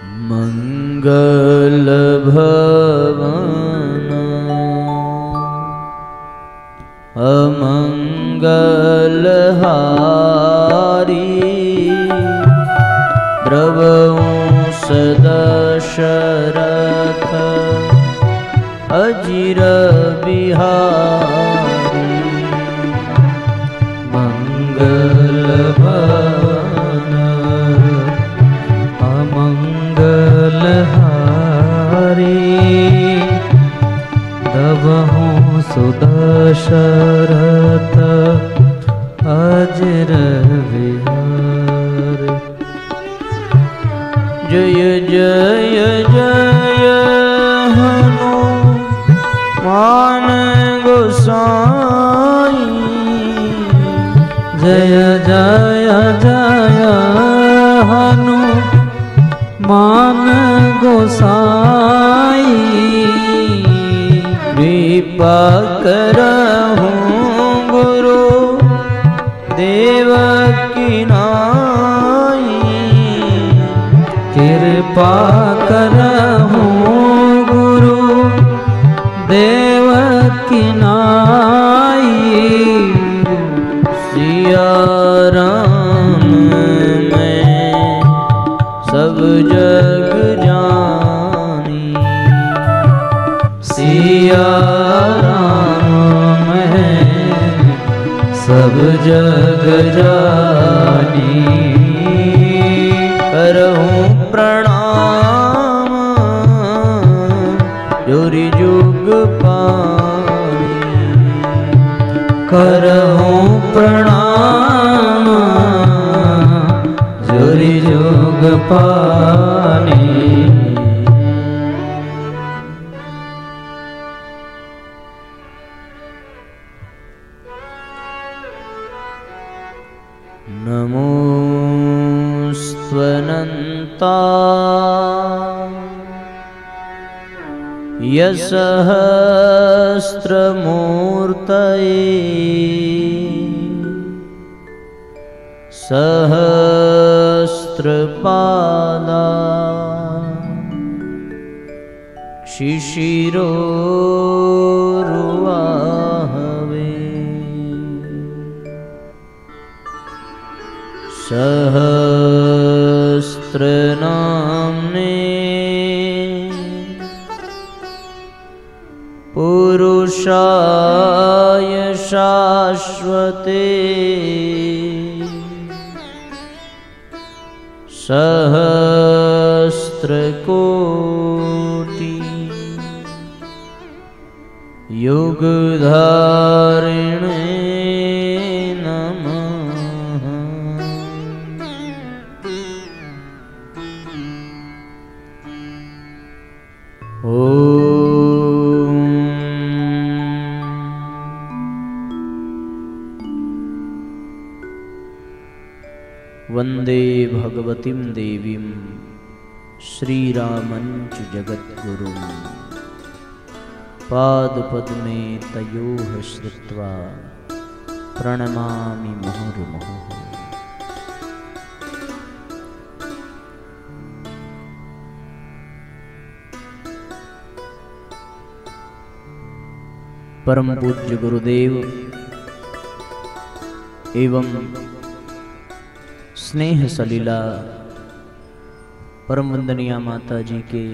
मंगल भवन अमंगल हारी द्रवंश दशरथ अजिर बिहारी। मंगल भवन अमंगल हारी द्रवंश दशरथ अजिर बिहारी। जय जय जय हनुमान गोसाई। जय जय जय हनुमान गोसाई। कृपा करहु गुरु देव की नाई। कृपा करहु गुरु देव की नाई। सिया राम मैं सब जग जानी। सिया राम मैं सब जग जानी। करहूँ प्रणाम जोरी जुग पानी। करहूँ प्रणाम जोरी जुग पानी। नमोऽस्त्वनन्ता सहस्रमूर्तये। सहस्रपादा शिशिरोरुवाहवे। सहस्रनाम्ने पुरुषाय शाश्वते। सहस्रकोटि युगधारिणे नमः। वंदे भगवतीं देवीं श्रीरामञ्च जगद्गुरुं। पादपद्मे तयोः श्रुत्वा प्रणमामि मुहुर्मुहुः। परम पूज्य गुरुदेव एवं स्नेह सलीला परम वंदनीय माता जी के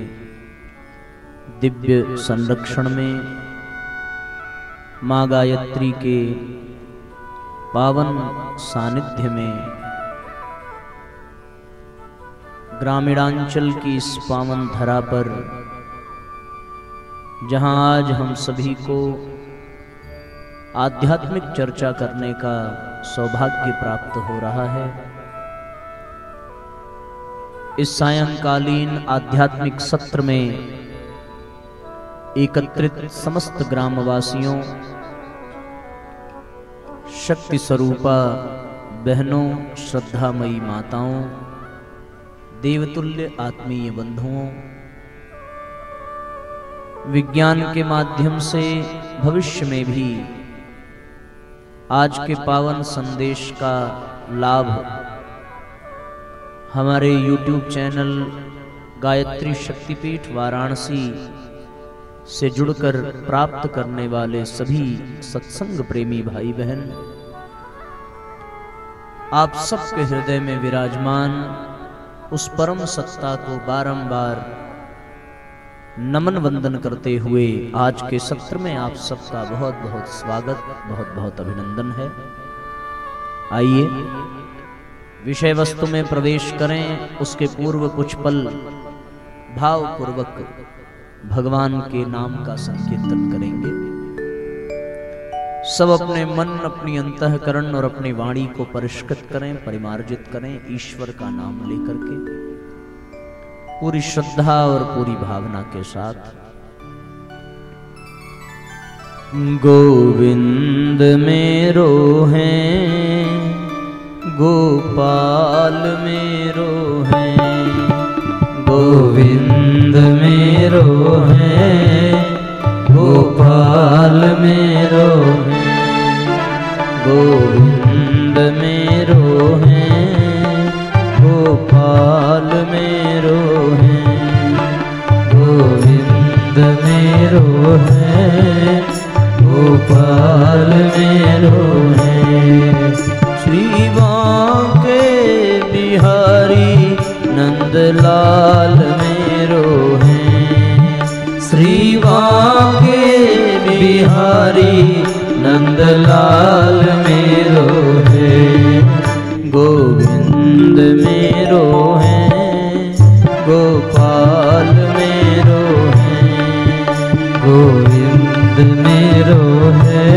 दिव्य संरक्षण में माँ गायत्री के पावन सानिध्य में ग्रामीणांचल की इस पावन धरा पर जहाँ आज हम सभी को आध्यात्मिक चर्चा करने का सौभाग्य प्राप्त हो रहा है, इस सायंकालीन आध्यात्मिक सत्र में एकत्रित समस्त ग्रामवासियों, शक्ति स्वरूपा बहनों, श्रद्धामयी माताओं, देवतुल्य आत्मीय बंधुओं, विज्ञान के माध्यम से भविष्य में भी आज के पावन संदेश का लाभ हमारे YouTube चैनल गायत्री शक्तिपीठ वाराणसी से जुड़कर प्राप्त करने वाले सभी सत्संग प्रेमी भाई बहन, आप सबके हृदय में विराजमान उस परम सत्ता को बारंबार नमन वंदन करते हुए आज के सत्र में आप सबका बहुत बहुत स्वागत, बहुत बहुत अभिनंदन है। आइए विषय वस्तु में प्रवेश करें। उसके पूर्व कुछ पल भावपूर्वक भगवान के नाम का संकीर्तन करेंगे। सब अपने मन, अपनी अंतःकरण और अपनी वाणी को परिष्कृत करें, परिमार्जित करें ईश्वर का नाम लेकर के पूरी श्रद्धा और पूरी भावना के साथ। गोविंद मेरो है, गोपाल मेरो है, गोविंद मेरो है, गोपाल मेरो है, गोविंद मेरो है, गोपाल मेरो है, गोविंद मेरो है, गोपाल मेरो है। श्री बांके बिहारी नंदलाल मेरो है, श्री बांके बिहारी नंदलाल मेरो है, गोविंद मेरो है, गोपाल मेरो है, गोविंद मेरो है,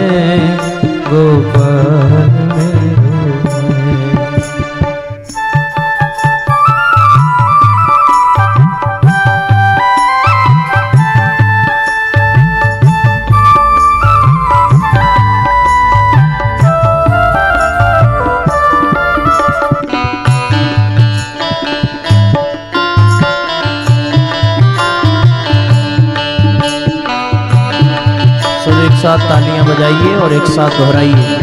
गोपाल मेरो है। एक साथ तालियां बजाइए और एक साथ दोहराइए।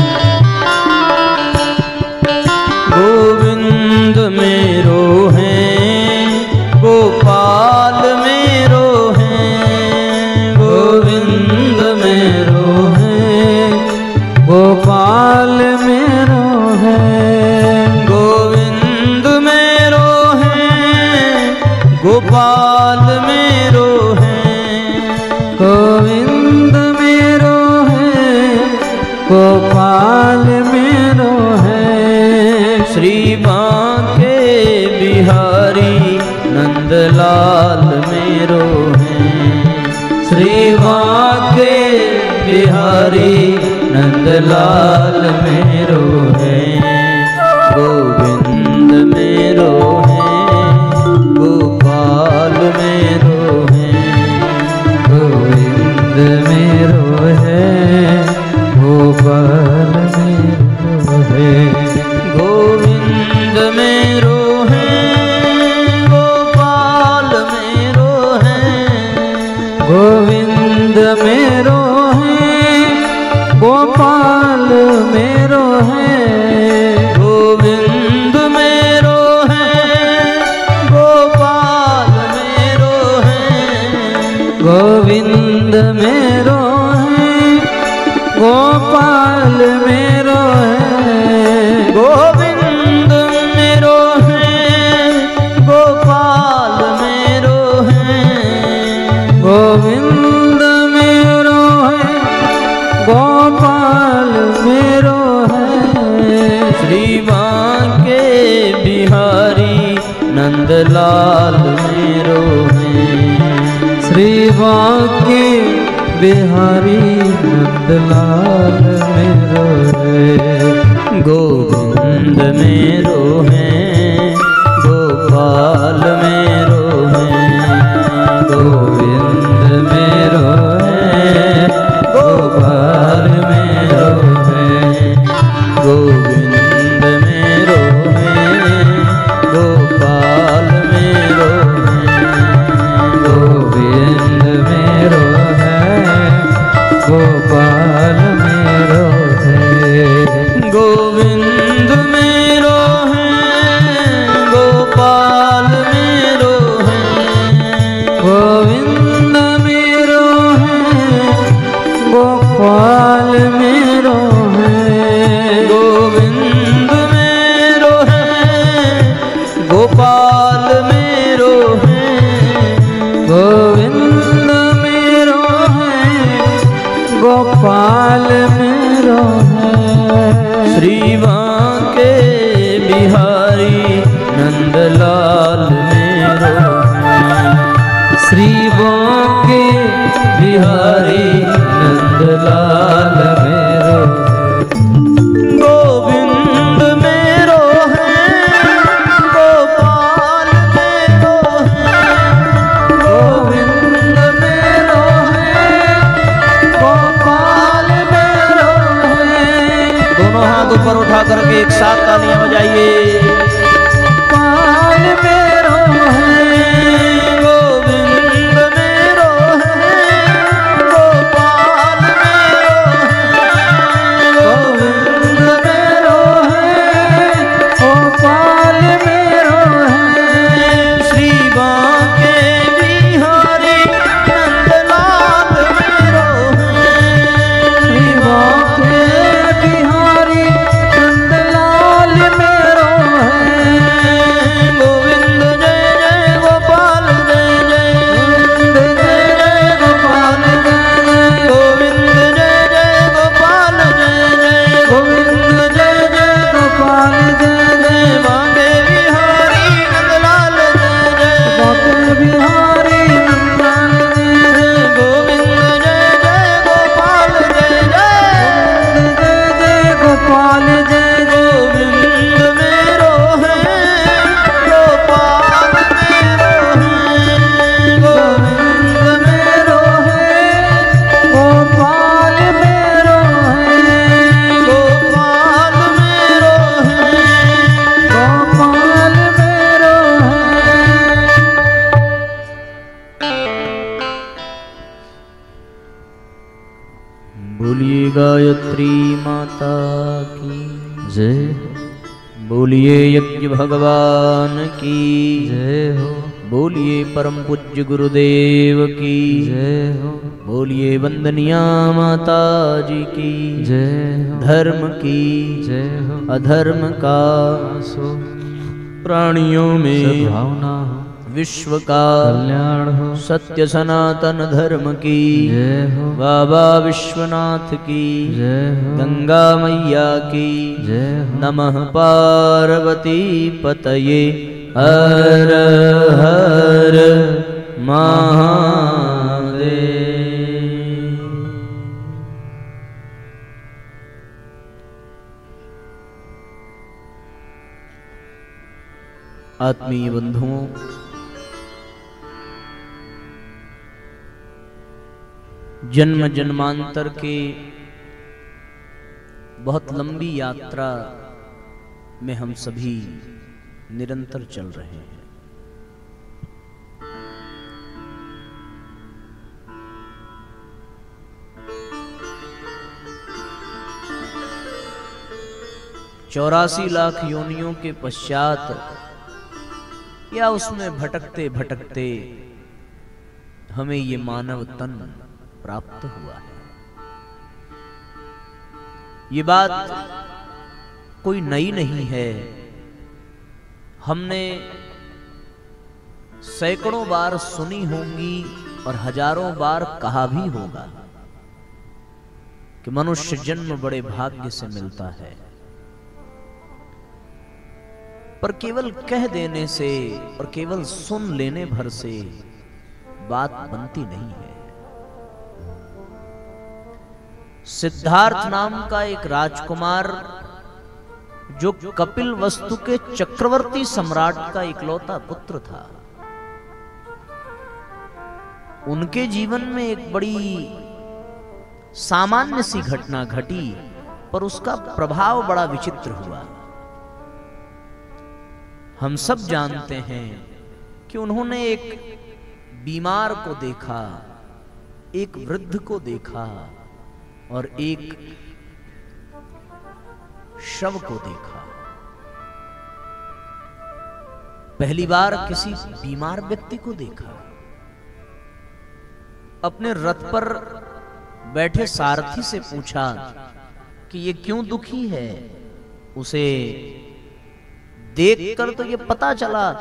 गोविंद मेरो है, गोपाल मेरो है, गोविंद मेरो है, गोपाल मेरो है, गोविंद मेरो है, गोपाल मेरो है, गोविंद गोपाल मेरो है। श्री बांके बिहारी नंदलाल मेरो है, श्री बांके बिहारी नंदलाल मेरो है, गोविंद मेरो है, गोपाल मेरो है, गोविंद मेरो है, गोपाल मेरो है, गोविंद मेरो है, गोपाल मेरो है, गोविंद मेरो है, गोपाल मेरो है, गोविंद मेरो है, गोपाल मेरो है, गोविंद मेरो गोपाल मेरो है, गोविंद मेरो है, गोपाल मेरो है, गोविंद मेरो है, गोपाल मेरो है। श्री बांके बिहारी नंदलाल मेरो है, श्री बांके बिहारी नंदलाल मेरो है, गोविंद मेरो है, गोपाल मेरो है, गोविंद मेरो है, गोपाल मेरो है, गोविंद मेरो है, गोपाल मेरो है, गोविंद मेरो गोपाल मेरो है, गोविंद मेरो है, गोपाल मेरो गोपाल मेरो है, गोविंद मेरो है, गोपाल मेरो है। श्री बांके बिहारी नंदलाल मेरो है, श्री बांके बिहारी नंदलाल मेरो है। गोविंद मेरो है, गोपाल मेरो है, गोविंद मेरो है, गोपाल मेरो है। दोनों हाथ ऊपर उठा करके एक साथ तालियां बजाइए। गोपाल मेरो है, गोविंद मेरो है, गोपाल मेरो है, गोविंद मेरो है, गोपाल मेरो है। श्री बांके बिहारी नंदलाल मेरो है, श्री बांके बिहारी नंदलाल मेरो है। गोविंद जय जय गोपाल जय जय, गोविंद जय जय गोपाल जय जय, गोविंद जय जय गोपाल जय जय, गोविंद जय जय गोपाल जय जय। बांके बिहारी नंदलाल जय जय, बांके बिहारी नंदलाल जय जय, गोविंद जय जय गोपाल जय जय, जय जय गोपाल जय जय। गोविंद मेरो है, गोपाल मेरो है, गोविंद मेरो है, गोपाल मेरो है, गोपाल मेरो है, गोपाल मेरो है। बोलिए गायत्री माता की जय बोलिए यज्ञ भगवान की जय हो, बोलिए परम पूज्य गुरुदेव की जय हो, बोलिए वंदनिया माता जी की जय हो, धर्म की जय हो। अधर्म का सो प्राणियों में सद्भावना हो, विश्व का कल्याण हो, सत्य सनातन धर्म की जय हो, बाबा विश्वनाथ की जय हो, गंगा मैया की जय हो। नमः पार्वती पतये हर हर महादेव। आत्मीय बंधुओं, जन्म जन्मांतर के बहुत लंबी यात्रा में हम सभी निरंतर चल रहे हैं। चौरासी लाख योनियों के पश्चात या उसमें भटकते भटकते हमें ये मानव तन प्राप्त हुआ है। ये बात कोई नई नहीं है। हमने सैकड़ों बार सुनी होंगी और हजारों बार कहा भी होगा कि मनुष्य जन्म बड़े भाग्य से मिलता है, पर केवल कह देने से और केवल सुन लेने भर से बात बनती नहीं है। सिद्धार्थ नाम का एक राजकुमार, जो कपिल वस्तु के चक्रवर्ती सम्राट का इकलौता पुत्र था, उनके जीवन में एक बड़ी सामान्य सी घटना घटी, पर उसका प्रभाव बड़ा विचित्र हुआ। हम सब जानते हैं कि उन्होंने एक बीमार को देखा, एक वृद्ध को देखा और एक शव को देखा। पहली बार किसी बीमार व्यक्ति को देखा। अपने रथ पर बैठे सारथी से पूछा कि ये क्यों दुखी है। उसे देखकर तो ये पता चला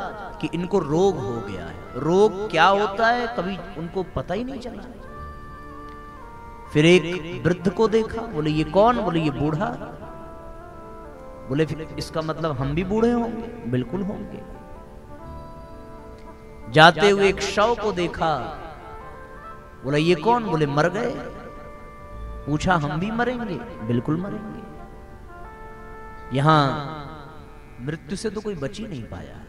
कि इनको रोग हो गया है। रोग क्या होता है कभी उनको पता ही नहीं चला। फिर एक वृद्ध को देखा, बोले ये कौन? बोले ये बूढ़ा। बोले फिर इसका मतलब हम भी बूढ़े होंगे? बिल्कुल होंगे। जाते हुए एक शव को देखा, बोला ये कौन? बोले मर गए। पूछा हम भी मरेंगे? बिल्कुल मरेंगे। यहां मृत्यु से तो कोई बच ही नहीं पाया।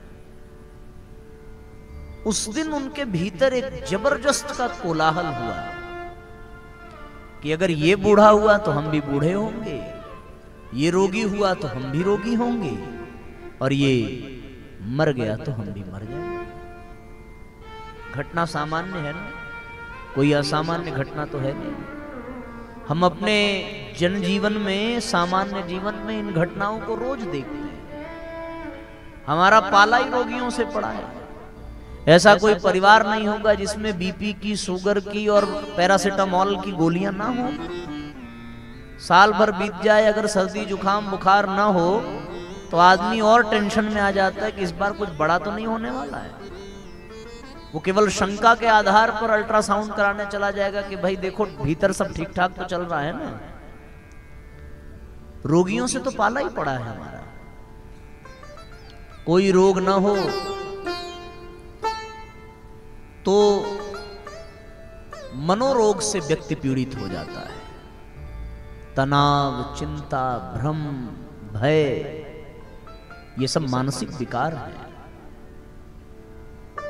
उस दिन उनके भीतर एक जबरदस्त का कोलाहल हुआ कि अगर ये बूढ़ा हुआ तो हम भी बूढ़े होंगे, ये रोगी हुआ तो हम भी रोगी होंगे, और ये मर गया तो हम भी मर जाएंगे। घटना सामान्य है ना, कोई असामान्य घटना तो है नहीं। हम अपने जनजीवन में, सामान्य जीवन में इन घटनाओं को रोज देखते हैं। हमारा पाला ही रोगियों से पड़ा है। ऐसा कोई परिवार नहीं होगा जिसमें बीपी की, शुगर की और पैरासिटामोल की गोलियां ना हो। साल भर बीत जाए, अगर सर्दी जुकाम बुखार ना हो तो आदमी और टेंशन में आ जाता है कि इस बार कुछ बड़ा तो नहीं होने वाला है। वो केवल शंका के आधार पर अल्ट्रासाउंड कराने चला जाएगा कि भाई देखो भीतर सब ठीक ठाक तो चल रहा है ना। रोगियों से तो पाला ही पड़ा है हमारा। कोई रोग ना हो तो मनोरोग से व्यक्ति पीड़ित हो जाता है। तनाव, चिंता, भ्रम, भय, ये सब मानसिक विकार है।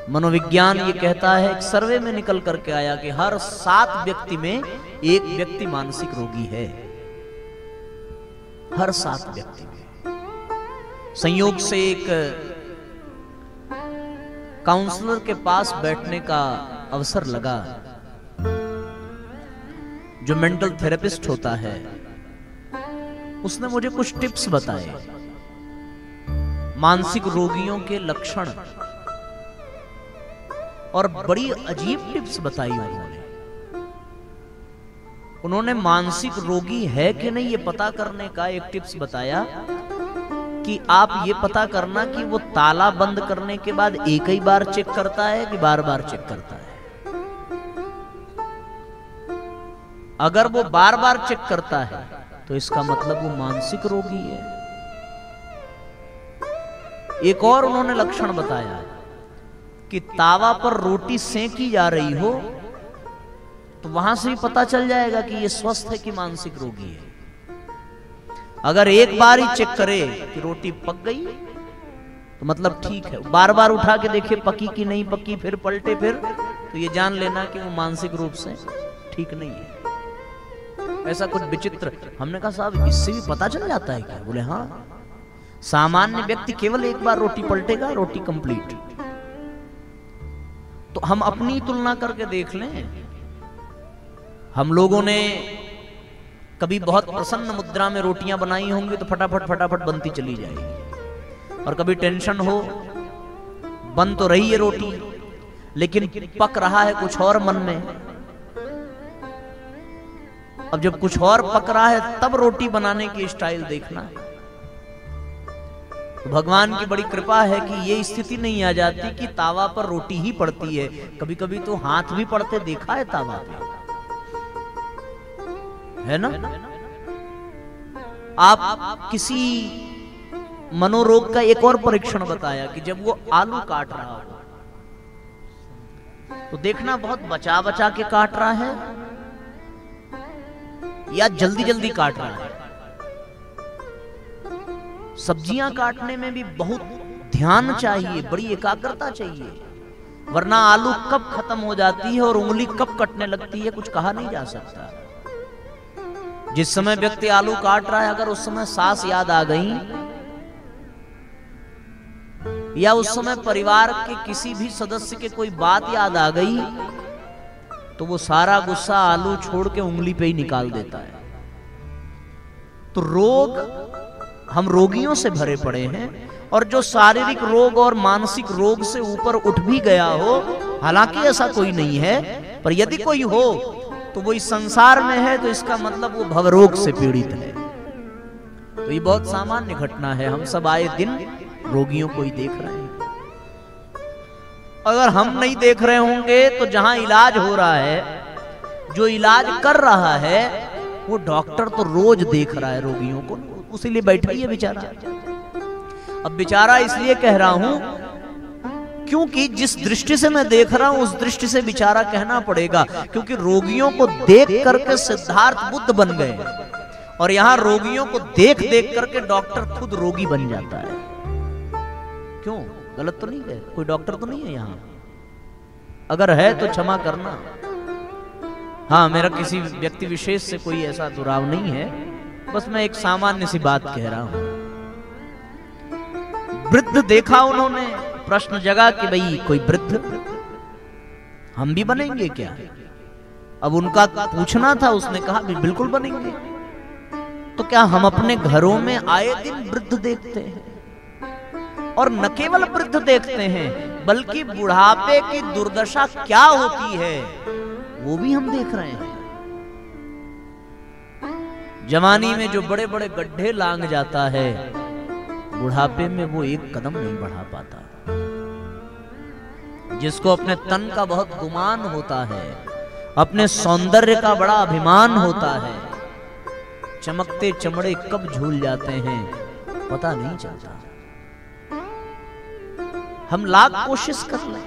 मनोविज्ञान ये कहता है, एक सर्वे में निकल करके आया कि हर 7 व्यक्ति में एक व्यक्ति मानसिक रोगी है। हर 7 व्यक्ति में। संयोग से एक काउंसलर के पास बैठने का अवसर लगा, जो मेंटल थेरेपिस्ट होता है। उसने मुझे कुछ टिप्स बताए, मानसिक रोगियों के लक्षण, और बड़ी अजीब टिप्स बताई उन्होंने मानसिक रोगी है कि नहीं ये पता करने का एक टिप्स बताया कि आप ये पता करना कि वो ताला बंद करने के बाद एक ही बार चेक करता है कि बार बार चेक करता है। अगर वो बार बार चेक करता है तो इसका मतलब वो मानसिक रोगी है। एक और उन्होंने लक्षण बताया कि तावा पर रोटी सेंकी जा रही हो तो वहां से भी पता चल जाएगा कि ये स्वस्थ है कि मानसिक रोगी है। अगर एक बार ही चेक करे कि रोटी पक गई तो मतलब ठीक है। बार बार उठा के देखे पकी कि नहीं पकी, फिर पलटे, फिर तो ये जान लेना कि वो मानसिक रूप से ठीक नहीं है। ऐसा कुछ विचित्र। हमने कहा साहब इससे भी पता चल जाता है क्या? बोले हाँ, सामान्य व्यक्ति केवल एक बार रोटी पलटेगा, रोटी कंप्लीट। तो हम अपनी तुलना करके देख लें। हम लोगों ने कभी बहुत प्रसन्न मुद्रा में रोटियां बनाई होंगी तो फटाफट फटाफट बनती चली जाएगी, और कभी टेंशन हो, बन तो रही है रोटी लेकिन पक रहा है कुछ और मन में। अब जब कुछ और पक रहा है तब रोटी बनाने की स्टाइल देखना है। तो भगवान की बड़ी कृपा है कि ये स्थिति नहीं आ जाती कि तावा पर रोटी ही पड़ती है। कभी कभी तो हाथ भी पड़ते देखा है तावा पे, है ना। आप किसी मनोरोग का एक और परीक्षण बताया कि जब वो आलू काट रहा हो तो देखना बहुत बचा बचा के काट रहा है या जल्दी जल्दी काट रहा है। सब्जियां काटने में भी बहुत ध्यान चाहिए, बड़ी एकाग्रता चाहिए, वरना आलू कब खत्म हो जाती है और उंगली कब कटने लगती है कुछ कहा नहीं जा सकता। जिस समय व्यक्ति आलू काट रहा है अगर उस समय सास याद आ गई या उस समय परिवार के किसी भी सदस्य के कोई बात याद आ गई तो वो सारा गुस्सा आलू छोड़ के उंगली पे ही निकाल देता है। तो रोग, हम रोगियों से भरे पड़े हैं, और जो शारीरिक रोग और मानसिक रोग से ऊपर उठ भी गया हो, हालांकि ऐसा कोई नहीं है, पर यदि कोई हो तो वो इस संसार में है तो इसका मतलब वो भवरोग से पीड़ित है। तो ये बहुत सामान्य घटना है। हम सब आए दिन रोगियों को ही देख रहे हैं। अगर हम नहीं देख रहे होंगे तो जहां इलाज हो रहा है, जो इलाज कर रहा है, वो डॉक्टर तो रोज देख रहा है रोगियों को, उसीलिए बैठा ही है बेचारा। अब बेचारा इसलिए कह रहा हूं क्योंकि जिस दृष्टि से मैं देख रहा हूं उस दृष्टि से बेचारा कहना पड़ेगा, क्योंकि रोगियों को देख करके सिद्धार्थ बुद्ध बन गए, और यहां रोगियों को देख देख करके डॉक्टर खुद रोगी बन जाता है। क्यों? गलत तो नहीं है? कोई डॉक्टर तो नहीं है यहां? अगर है तो क्षमा करना। हाँ, मेरा किसी व्यक्ति विशेष से कोई ऐसा दुराव नहीं है, बस मैं एक सामान्य सी बात कह रहा हूं। वृद्ध देखा उन्होंने, प्रश्न जगा कि भाई कोई वृद्ध हम भी बनेंगे क्या? अब उनका पूछना था, उसने कहा भी बिल्कुल बनेंगे। तो क्या हम अपने घरों में आए दिन वृद्ध देखते हैं? और न केवल वृद्ध देखते हैं, बल्कि बुढ़ापे की दुर्दशा क्या होती है वो भी हम देख रहे हैं। जवानी में जो बड़े बड़े गड्ढे लांग जाता है, बुढ़ापे में वो एक कदम नहीं बढ़ा पाता। जिसको अपने तन का बहुत गुमान होता है, अपने सौंदर्य का बड़ा अभिमान होता है, चमकते चमड़े कब झूल जाते हैं पता नहीं चलता। हम लाख कोशिश कर लें,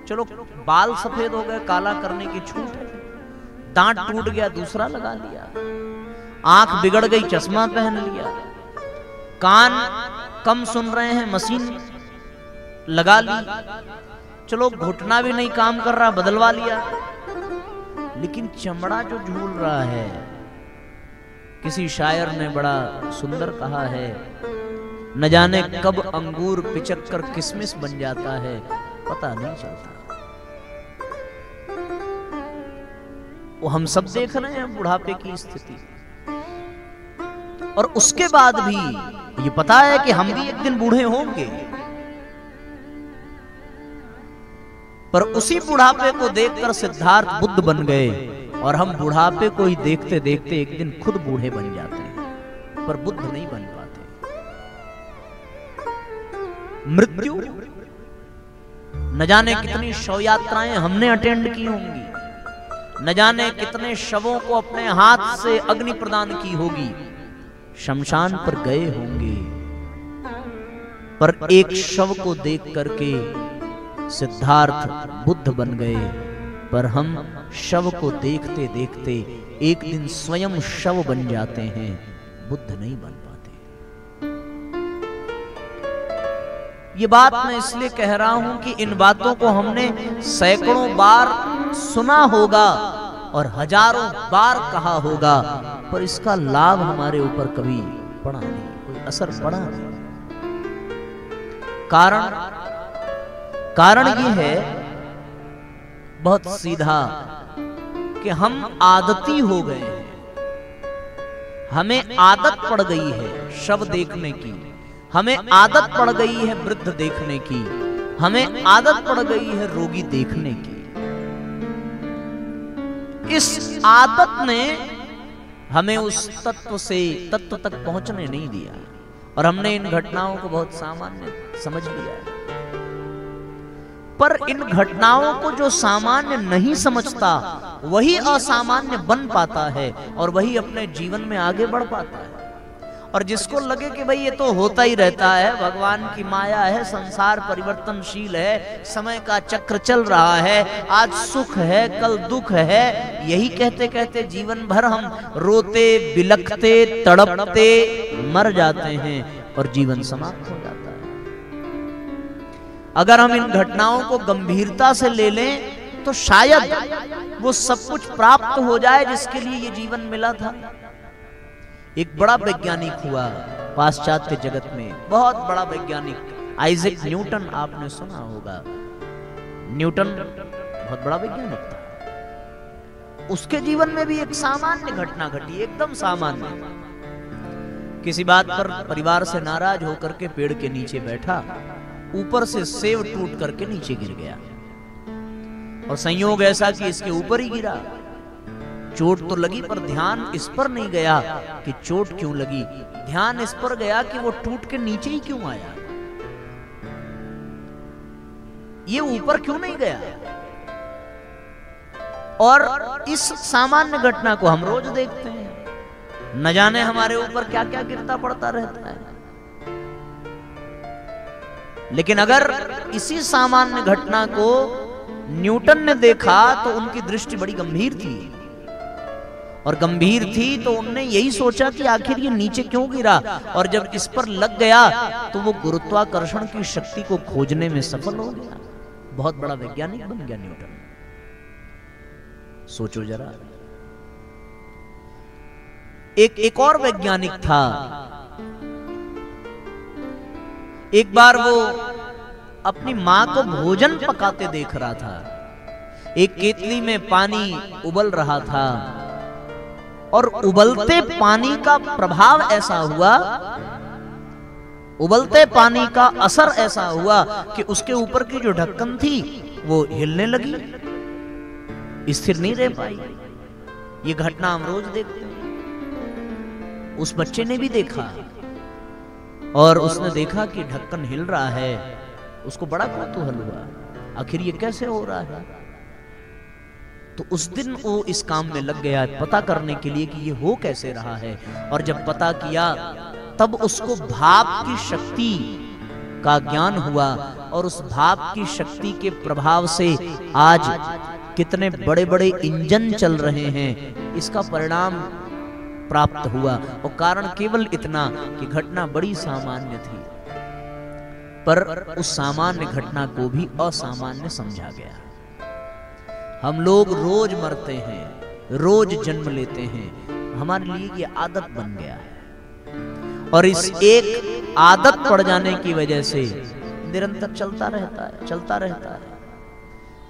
चलो बाल सफेद हो गए, काला करने की छूट है, दांत टूट गया दूसरा लगा लिया, आंख बिगड़ गई चश्मा पहन लिया, कान कम सुन रहे हैं मशीन लगा ली, चलो घुटना भी नहीं काम कर रहा बदलवा लिया। लेकिन चमड़ा जो झूल रहा है, किसी शायर ने बड़ा सुंदर कहा है, न जाने कब अंगूर पिचक कर किसमिस बन जाता है पता नहीं चलता। वो हम सब देख रहे हैं बुढ़ापे की स्थिति, और उसके बाद भी ये पता है कि हम भी एक दिन बूढ़े होंगे। पर उसी बुढ़ापे को देखकर सिद्धार्थ बुद्ध बन गए, और हम बुढ़ापे को ही देखते देखते एक दिन खुद बूढ़े बन जाते हैं, पर बुद्ध नहीं बन पाते। मृत्यु, न जाने कितनी शव यात्राएं हमने अटेंड की होंगी, न जाने कितने शवों को अपने हाथ से अग्नि प्रदान की होगी, शमशान पर गए होंगे, पर एक शव को देख करके सिद्धार्थ बुद्ध बन गए। पर हम शव को देखते देखते एक दिन स्वयं शव बन जाते हैं, बुद्ध नहीं बन पाते। ये बात मैं इसलिए कह रहा हूं कि इन बातों को हमने सैकड़ों बार सुना होगा और हजारों बार कहा होगा, पर इसका लाभ हमारे ऊपर कभी पड़ा नहीं, कोई असर पड़ा नहीं। कारण ये है बहुत सीधा कि हम आदती हो गए हैं, हमें आदत पड़ गई है शव देखने की, हमें आदत पड़ गई है वृद्ध देखने की, हमें आदत पड़ गई है रोगी देखने की। इस आदत ने हमें उस तत्व तक पहुंचने नहीं दिया, और हमने इन घटनाओं को बहुत सामान्य समझ लिया है। पर इन घटनाओं को जो सामान्य नहीं समझता वही असामान्य बन पाता है, और वही अपने जीवन में आगे बढ़ पाता है। और जिसको लगे कि भाई ये तो होता ही रहता है, भगवान की माया है, संसार परिवर्तनशील है, समय का चक्र चल रहा है, आज सुख है कल दुख है, यही कहते कहते जीवन भर हम रोते बिलखते तड़पते मर जाते हैं और जीवन समाप्त हो जाता है। अगर हम इन घटनाओं को गंभीरता से ले लें तो शायद वो सब कुछ प्राप्त हो जाए जिसके लिए ये जीवन मिला था। एक बड़ा वैज्ञानिक हुआ पाश्चात्य जगत में, बहुत बड़ा वैज्ञानिक, आइजैक न्यूटन, आपने सुना होगा। न्यूटन बहुत बड़ा वैज्ञानिक था। उसके जीवन में भी एक सामान्य घटना घटी, एकदम सामान्य। किसी बात पर परिवार से नाराज होकर के पेड़ के नीचे बैठा, ऊपर से सेब टूट करके नीचे गिर गया, और संयोग ऐसा कि इसके ऊपर ही गिरा। चोट तो लगी पर ध्यान इस पर नहीं गया कि चोट क्यों लगी, ध्यान इस पर गया कि वो टूट के नीचे ही क्यों आया। ये ऊपर क्यों नहीं गया? और इस सामान्य घटना को हम रोज देखते हैं, न जाने हमारे ऊपर क्या क्या गिरता पड़ता रहता है। लेकिन अगर इसी सामान्य घटना को न्यूटन ने देखा तो उनकी दृष्टि बड़ी गंभीर थी, और गंभीर थी तो उनने यही सोचा कि आखिर ये नीचे क्यों गिरा, और जब इस पर लग गया तो वो गुरुत्वाकर्षण की शक्ति को खोजने में सफल हो गया। बहुत बड़ा वैज्ञानिक बन गया न्यूटन। सोचो जरा। एक और वैज्ञानिक था। एक बार वो अपनी मां को भोजन पकाते देख रहा था। एक केतली में पानी उबल रहा था, और उबलते पानी का प्रभाव ऐसा हुआ, उबलते पानी का असर ऐसा हुआ कि उसके ऊपर की जो ढक्कन थी वो हिलने लगी, स्थिर नहीं रह पाई। ये घटना हम रोज देखते हैं। उस बच्चे ने भी देखा, और उसने देखा कि ढक्कन हिल रहा है। उसको बड़ा कौतूहल हुआ, आखिर ये कैसे हो रहा है। तो उस दिन वो इस काम में लग गया पता करने के लिए कि ये हो कैसे रहा है। और जब पता किया तब उसको भाप की शक्ति का ज्ञान हुआ, और उस भाप की शक्ति के प्रभाव से आज कितने बड़े बड़े इंजन चल रहे हैं, इसका परिणाम प्राप्त हुआ। और कारण केवल इतना कि घटना बड़ी सामान्य थी, पर उस सामान्य घटना को भी असामान्य समझा गया। हम लोग रोज मरते हैं, रोज जन्म लेते हैं, हमारे लिए ये आदत बन गया है, और इस एक आदत पड़ जाने की वजह से निरंतर चलता रहता है, चलता रहता है।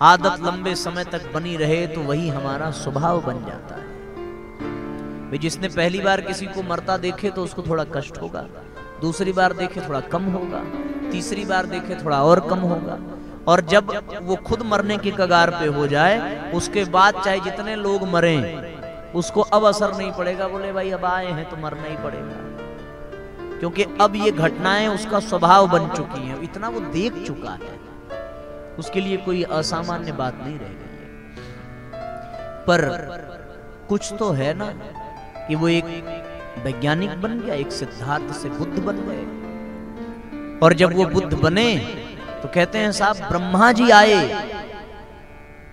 आदत लंबे समय तक बनी रहे तो वही हमारा स्वभाव बन जाता है। जिसने पहली बार किसी को मरता देखे तो उसको थोड़ा कष्ट होगा, दूसरी बार देखे थोड़ा कम होगा, तीसरी बार देखे थोड़ा और कम होगा, और जब वो खुद मरने की कगार पे हो जाए उसके बाद चाहे जितने लोग मरें उसको अब असर नहीं पड़ेगा। बोले भाई अब आए हैं तो मरना ही पड़ेगा, क्योंकि अब ये घटनाएं उसका स्वभाव बन चुकी हैं, इतना वो देख चुका है, उसके लिए कोई असामान्य बात नहीं रह गई है। पर कुछ तो है ना कि वो एक वैज्ञानिक बन गया, एक सिद्धार्थ से बुद्ध बन गए। और जब वो बुद्ध बने तो कहते हैं साहब ब्रह्मा जी आए,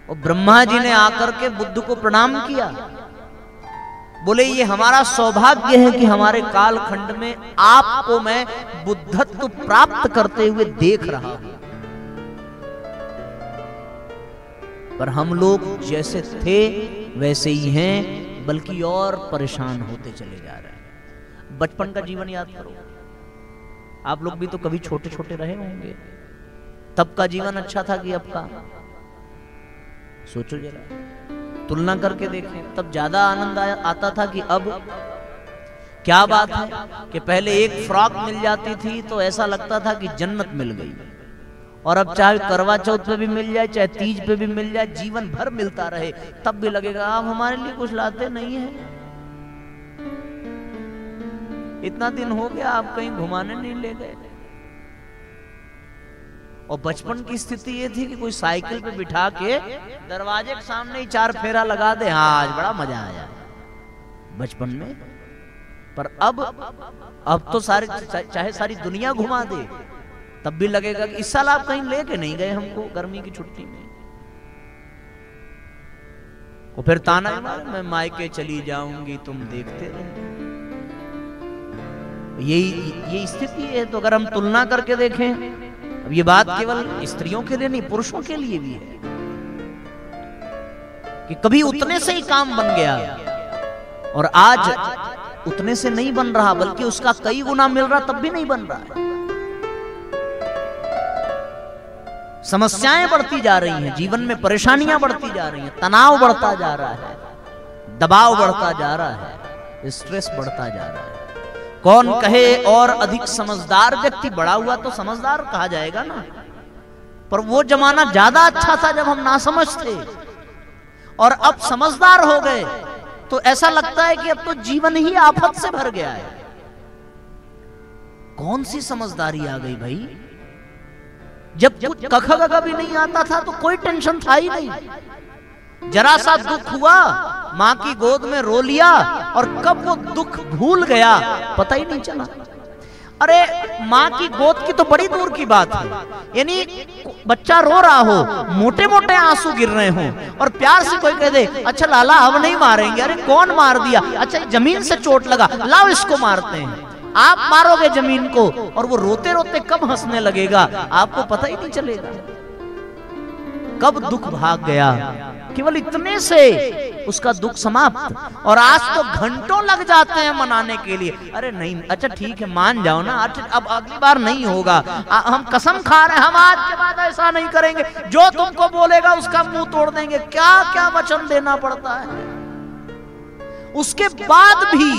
और ब्रह्मा जी ने आकर के बुद्ध को प्रणाम किया। बोले ये हमारा सौभाग्य है कि हमारे कालखंड में आपको मैं बुद्धत्व प्राप्त करते हुए देख रहा हूं। पर हम लोग जैसे थे वैसे ही हैं, बल्कि और परेशान होते चले जा रहे हैं। बचपन का जीवन याद करो, आप लोग भी तो कभी छोटे छोटे रहे होंगे, तब का जीवन अच्छा था कि अब का? सोचो जरा, तुलना करके देखें, तब ज्यादा आनंद आता था कि अब? क्या बात है कि पहले एक फ्रॉक मिल जाती थी तो ऐसा लगता था कि जन्नत मिल गई, और अब चाहे करवा चौथ पे भी मिल जाए, चाहे तीज पे भी मिल जाए, जीवन भर मिलता रहे, तब भी लगेगा आप हमारे लिए कुछ लाते नहीं है। इतना दिन हो गया आप कहीं घुमाने नहीं ले गए। और बचपन की स्थिति ये थी कि कोई साइकिल पे बिठा के दरवाजे के सामने ही 4 फेरा लगा दे, हाँ आज बड़ा मजा आया बचपन में। पर अब तो सारे चाहे सारी दुनिया घुमा दे तब भी लगेगा कि इस साल आप कहीं लेके नहीं गए हमको गर्मी की छुट्टी में। और फिर ताना मैं मायके चली जाऊंगी तुम देखते रहे। यही स्थिति है। तो अगर हम तुलना करके देखें, अब ये बात केवल स्त्रियों के लिए नहीं, पुरुषों के लिए भी है कि कभी उतने से ही काम बन गया और आज उतने से नहीं बन रहा, बल्कि उसका कई गुना मिल रहा तब भी नहीं बन रहा है। समस्याएं बढ़ती जा रही हैं, जीवन में परेशानियां बढ़ती जा रही हैं, तनाव बढ़ता जा रहा है, दबाव बढ़ता जा रहा है, स्ट्रेस बढ़ता जा रहा है। कौन कहे और अधिक समझदार व्यक्ति, बड़ा हुआ तो समझदार कहा जाएगा ना, पर वो जमाना ज्यादा अच्छा था जब हम नासमझ थे, और अब समझदार हो गए तो ऐसा लगता है कि अब तो जीवन ही आफत से भर गया है। कौन सी समझदारी आ गई भाई? जब कुछ कख गग भी नहीं आता था तो कोई टेंशन था ही नहीं। जरा सा दुख हुआ, माँ की गोद में रो लिया, और कब वो दुख भूल गया पता ही नहीं चला। अरे माँ की गोद की तो बड़ी दूर की बात है, यानी बच्चा रो रहा हो, मोटे मोटे आंसू गिर रहे हो, और प्यार से कोई कह दे अच्छा लाला अब नहीं मारेंगे, अरे कौन मार दिया, अच्छा जमीन से चोट लगा, लाओ इसको मारते हैं। आप मारोगे जमीन को, और वो रोते रोते कब हंसने लगेगा आपको पता ही नहीं चलेगा, कब दुख भाग गया। केवल इतने से उसका दुख समाप्त। और आज तो घंटों लग जाते हैं मनाने के लिए। अरे नहीं, अच्छा ठीक है मान जाओ ना, अब अगली बार नहीं होगा, हम कसम खा रहे हैं हम आज के बाद ऐसा नहीं करेंगे, जो तुमको बोलेगा उसका मुंह तोड़ देंगे। क्या क्या वचन देना पड़ता है, उसके बाद भी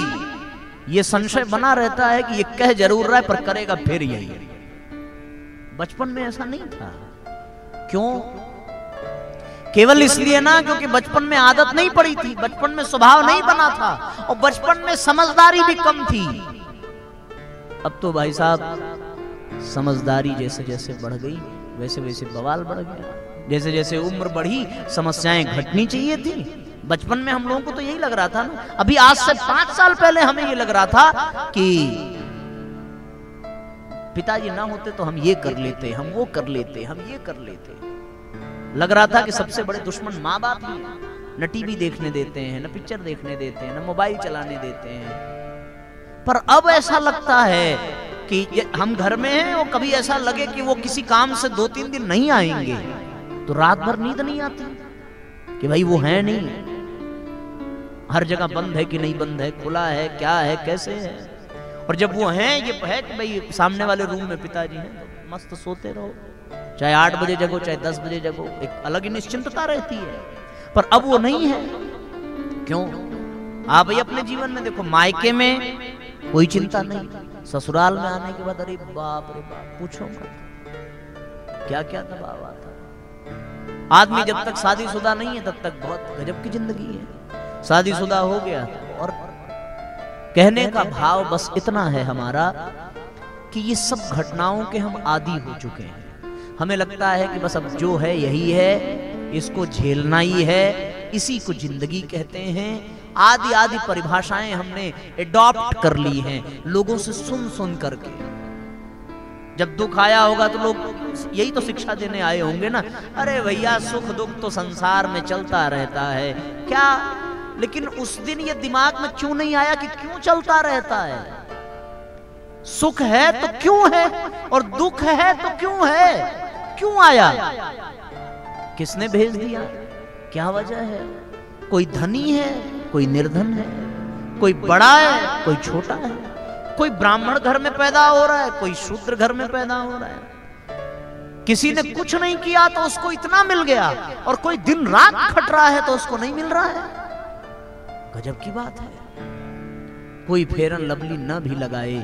ये संशय बना रहता है कि ये कह जरूर रहा है पर करेगा फिर यही। बचपन में ऐसा नहीं था। क्यों? केवल इसलिए ना क्योंकि बचपन में आदत नहीं पड़ी थी, बचपन में स्वभाव नहीं बना था, और बचपन में समझदारी भी कम थी। अब तो भाई साहब समझदारी जैसे जैसे बढ़ गई वैसे वैसे बवाल बढ़ गया। जैसे जैसे उम्र बढ़ी समस्याएं घटनी चाहिए थी। बचपन में हम लोगों को तो यही लग रहा था ना, अभी आज से 5 साल पहले हमें ये लग रहा था कि पिताजी ना होते तो हम ये कर लेते, हम वो कर लेते, हम ये कर लेते। लग रहा था कि सबसे बड़े दुश्मन माँ बाप ही हैं। न टीवी देखने देते हैं, न पिक्चर देखने देते हैं, न मोबाइल चलाने देते हैं। पर अब ऐसा लगता है कि हम घर में हैं और कभी ऐसा लगे कि वो किसी काम से 2-3 दिन नहीं आएंगे तो रात भर नींद नहीं आती कि भाई वो है नहीं, हर जगह बंद है कि नहीं बंद है, खुला है, क्या है, कैसे है। और जब वो हैं, ये है कि भाई सामने वाले रूम में पिताजी हैं तो मस्त सोते रहो, चाहे 8 बजे जगो चाहे 10 बजे जगो, एक अलग ही निश्चिंतता रहती है। पर अब वो नहीं है। क्यों? आप भाई अपने जीवन में देखो, मायके में कोई चिंता नहीं, ससुराल में आने के बाद अरे बाप रे बाप पूछो मत क्या क्या दबाव आता। आदमी जब तक शादीशुदा नहीं है तब तक बहुत गजब की जिंदगी है, शादीशुदा हो गया और कहने का भाव बस इतना है हमारा कि ये सब घटनाओं के हम आदी हो चुके हैं। हमें लगता है कि बस अब जो है यही है, इसको झेलना ही है, इसी को जिंदगी कहते हैं। आदि आदि परिभाषाएं हमने एडॉप्ट कर ली हैं लोगों से सुन सुन करके। जब दुख आया होगा तो लोग यही तो शिक्षा देने आए होंगे ना, अरे भैया सुख दुख तो संसार में चलता रहता है क्या। लेकिन उस दिन ये दिमाग में क्यों नहीं आया कि क्यों चलता रहता है। सुख है तो क्यों है, और दुख है तो क्यों है, क्यों आया, किसने भेज दिया, क्या वजह है। कोई धनी है, कोई निर्धन है, कोई बड़ा है, कोई छोटा है, कोई ब्राह्मण घर में पैदा हो रहा है, कोई शूद्र घर में पैदा हो रहा है। किसी ने कुछ नहीं किया तो उसको इतना मिल गया, और कोई दिन रात खट रहा है तो उसको नहीं मिल रहा है। गजब की बात है। कोई फेरन लवली न भी लगाए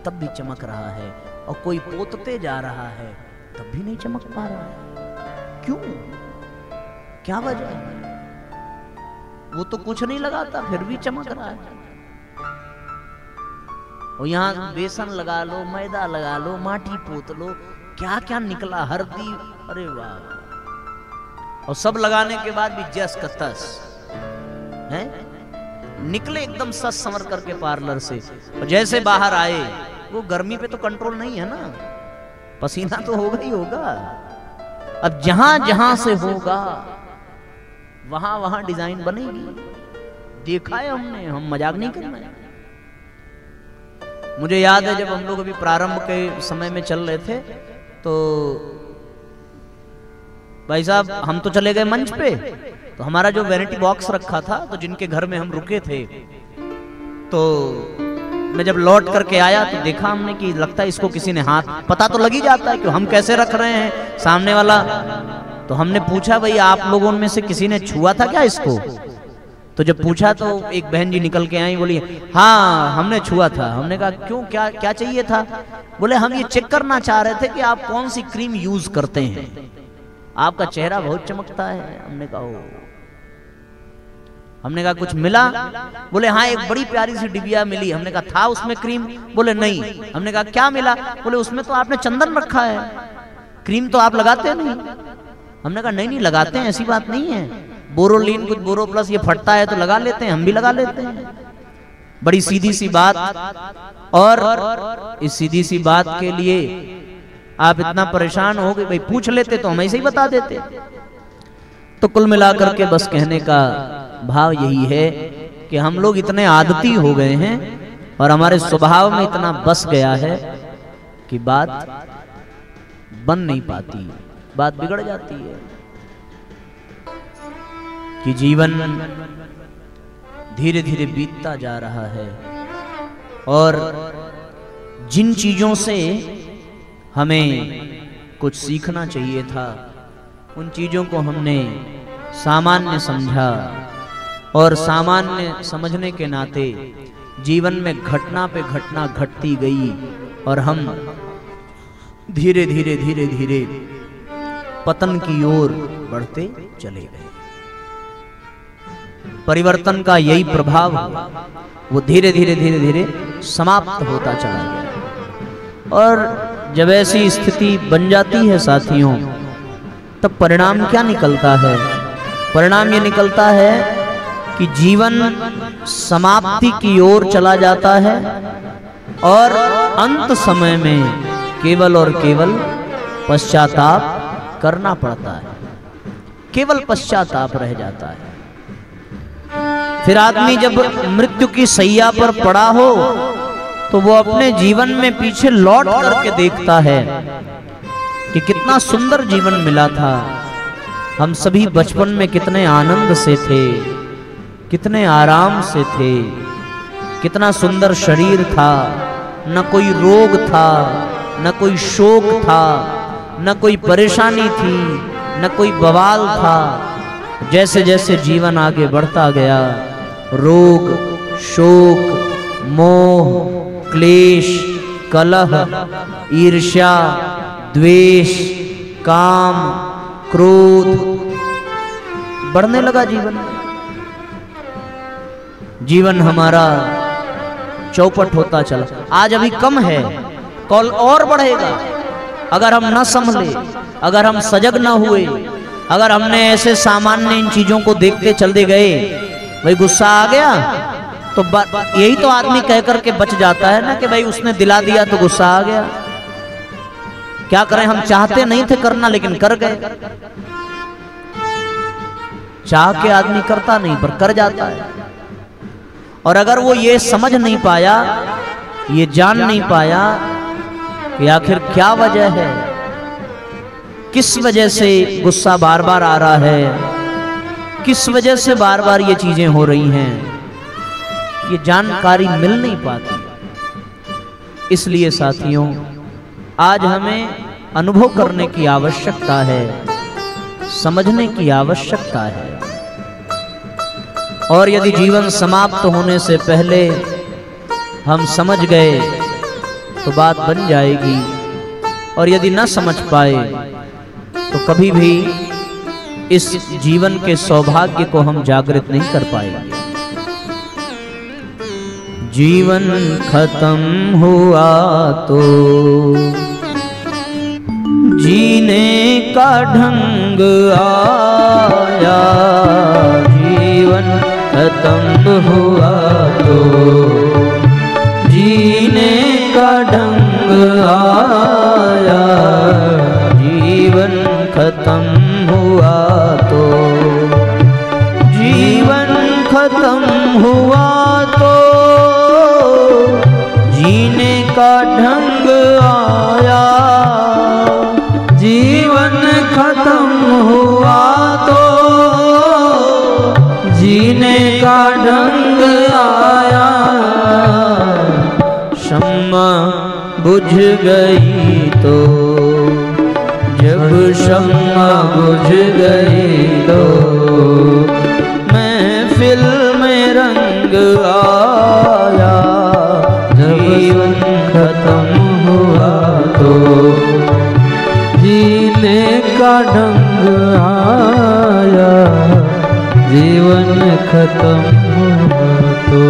तब भी चमक रहा है, और कोई पोतते जा रहा है तब भी नहीं चमक पा रहा है। क्यों? क्या वजह है? वो तो कुछ नहीं लगाता फिर भी चमक रहा है। और यहाँ बेसन लगा लो, मैदा लगा लो, माटी पोत लो, क्या क्या निकला, हल्दी, अरे वाह। और सब लगाने के बाद भी जस का तस है, निकले एकदम सस संवर करके पार्लर से, और जैसे बाहर आए वो गर्मी पे तो कंट्रोल नहीं है ना, पसीना तो होगा ही होगा। अब जहां जहां से होगा वहां वहां डिजाइन बनेगी। देखा है हमने, हम मजाक नहीं कर रहे। मुझे याद है जब हम लोग अभी प्रारंभ के समय में चल रहे थे तो भाई साहब हम तो चले गए मंच पे, तो हमारा जो वैनिटी बॉक्स रखा था, तो जिनके घर में हम रुके थे, तो मैं जब लौट करके आया तो देखा हमने कि लगता है इसको किसी ने हाथ, पता तो लग ही जाता है कि हम कैसे रख रहे हैं सामने वाला। तो हमने पूछा भाई आप लोगों में से किसी ने छुआ था क्या इसको। तो जब पूछा तो एक बहन जी निकल के आई, बोली हाँ हमने छुआ था। हमने कहा क्यों, क्या क्या चाहिए था। बोले हम ये चेक करना चाह रहे थे कि आप कौन सी क्रीम यूज करते हैं, आपका चेहरा बहुत चमकता है। हमने कहा कुछ मिला। बोले हाँ एक बड़ी प्यारी सी डिबिया मिली। हमने कहा था उसमें क्रीम। बोले नहीं। हमने कहा क्या मिला। बोले उसमें तो आपने चंदन रखा है। क्रीम तो आप लगाते नहीं। हमने कहा नहीं नहीं लगाते हैं, ऐसी बात नहीं है, बोरोलिन कुछ बोरो प्लस ये फटता है तो लगा लेते हैं, हम भी लगा लेते हैं। बड़ी सीधी सी बात, और इस सीधी सी बात के लिए आप इतना परेशान हो गए, भाई पूछ लेते तो हम ऐसे ही बता देते। तो कुल मिलाकर के बस कहने का भाव यही है कि हम लोग इतने आदती हो गए हैं और हमारे स्वभाव में इतना बस गया है कि बात बन नहीं पाती, बात बिगड़ जाती है। कि जीवन धीरे धीरे बीतता जा रहा है और जिन चीजों से हमें कुछ सीखना चाहिए था उन चीजों को हमने सामान्य समझा, और सामान्य समझने के नाते जीवन में घटना पे घटना घटती गई और हम धीरे धीरे धीरे धीरे पतन की ओर बढ़ते चले गए। परिवर्तन का यही प्रभाव, वो धीरे धीरे धीरे धीरे समाप्त होता चला गया। और जब ऐसी स्थिति बन जाती है साथियों, तब परिणाम क्या निकलता है? परिणाम ये निकलता है कि जीवन समाप्ति की ओर चला जाता है और अंत समय में केवल और केवल पश्चाताप करना पड़ता है, केवल पश्चाताप रह जाता है। फिर आदमी जब मृत्यु की सैया पर पड़ा हो तो वो अपने जीवन में पीछे लौट करके देखता है कि कितना सुंदर जीवन मिला था, हम सभी बचपन में कितने आनंद से थे, कितने आराम से थे, कितना सुंदर शरीर था, न कोई रोग था, न कोई शोक था, न कोई परेशानी थी, न कोई बवाल था। जैसे जैसे जीवन आगे बढ़ता गया, रोग, शोक, मोह, क्लेश, कलह, ईर्ष्या, द्वेष, काम, क्रोध बढ़ने लगा जीवन में। जीवन हमारा चौपट होता चला। आज अभी कम है, कल और बढ़ेगा अगर हम न संभले, अगर हम सजग न हुए, अगर हमने ऐसे सामान्य इन चीजों को देखते चलते गए। भाई गुस्सा आ गया तो यही तो आदमी कह करके बच जाता है ना कि भाई उसने दिला दिया तो गुस्सा आ गया। क्या करें, हम चाहते नहीं थे करना लेकिन कर गए। चाह के आदमी करता नहीं पर कर जाता है। और अगर वो ये समझ नहीं पाया, ये जान नहीं पाया कि आखिर क्या वजह है, किस वजह से गुस्सा बार बार आ रहा है, किस वजह से बार बार ये चीजें हो रही हैं, ये जानकारी मिल नहीं पाती। इसलिए साथियों, आज हमें अनुभव करने की आवश्यकता है, समझने की आवश्यकता है। और यदि जीवन समाप्त होने से पहले हम समझ गए तो बात बन जाएगी, और यदि न समझ पाए तो कभी भी इस जीवन के सौभाग्य को हम जागृत नहीं कर पाएंगे। जीवन खत्म हुआ तो जीने का ढंग आया, जीवन खत्म हुआ तो जीने का ढंग आया, जीवन खत्म हुआ तो जीवन खत्म हुआ तो जीने का ढंग आया, जीवन खत्म हुआ तो जीने का ढंग आया। शम्मा बुझ गई तो, जब शम्मा बुझ गई तो महफिल में रंग आया, जीवन खत्म हुआ तो जीने का ढंग आया, जीवन खत्म हुआ तो।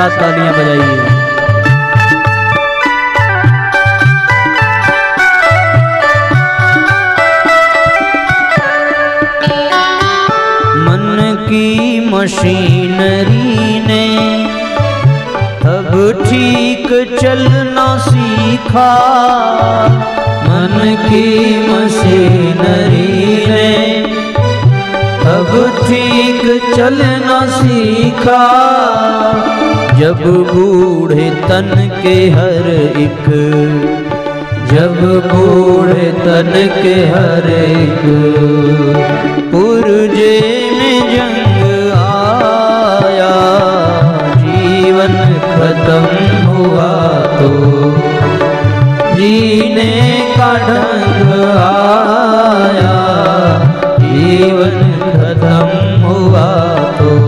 साथ तालियां बजाइए। मन की मशीनरी ने तब ठीक चलना सीखा, मन की मशीनरी ने तब ठीक चलना सीखा। जब बूढ़े तन के हर एक, जब बूढ़े तन के हर एक पुर्जे में जंग आया, जीवन खत्म हुआ तो जीने का ढंग आया, जीवन खत्म हुआ तो।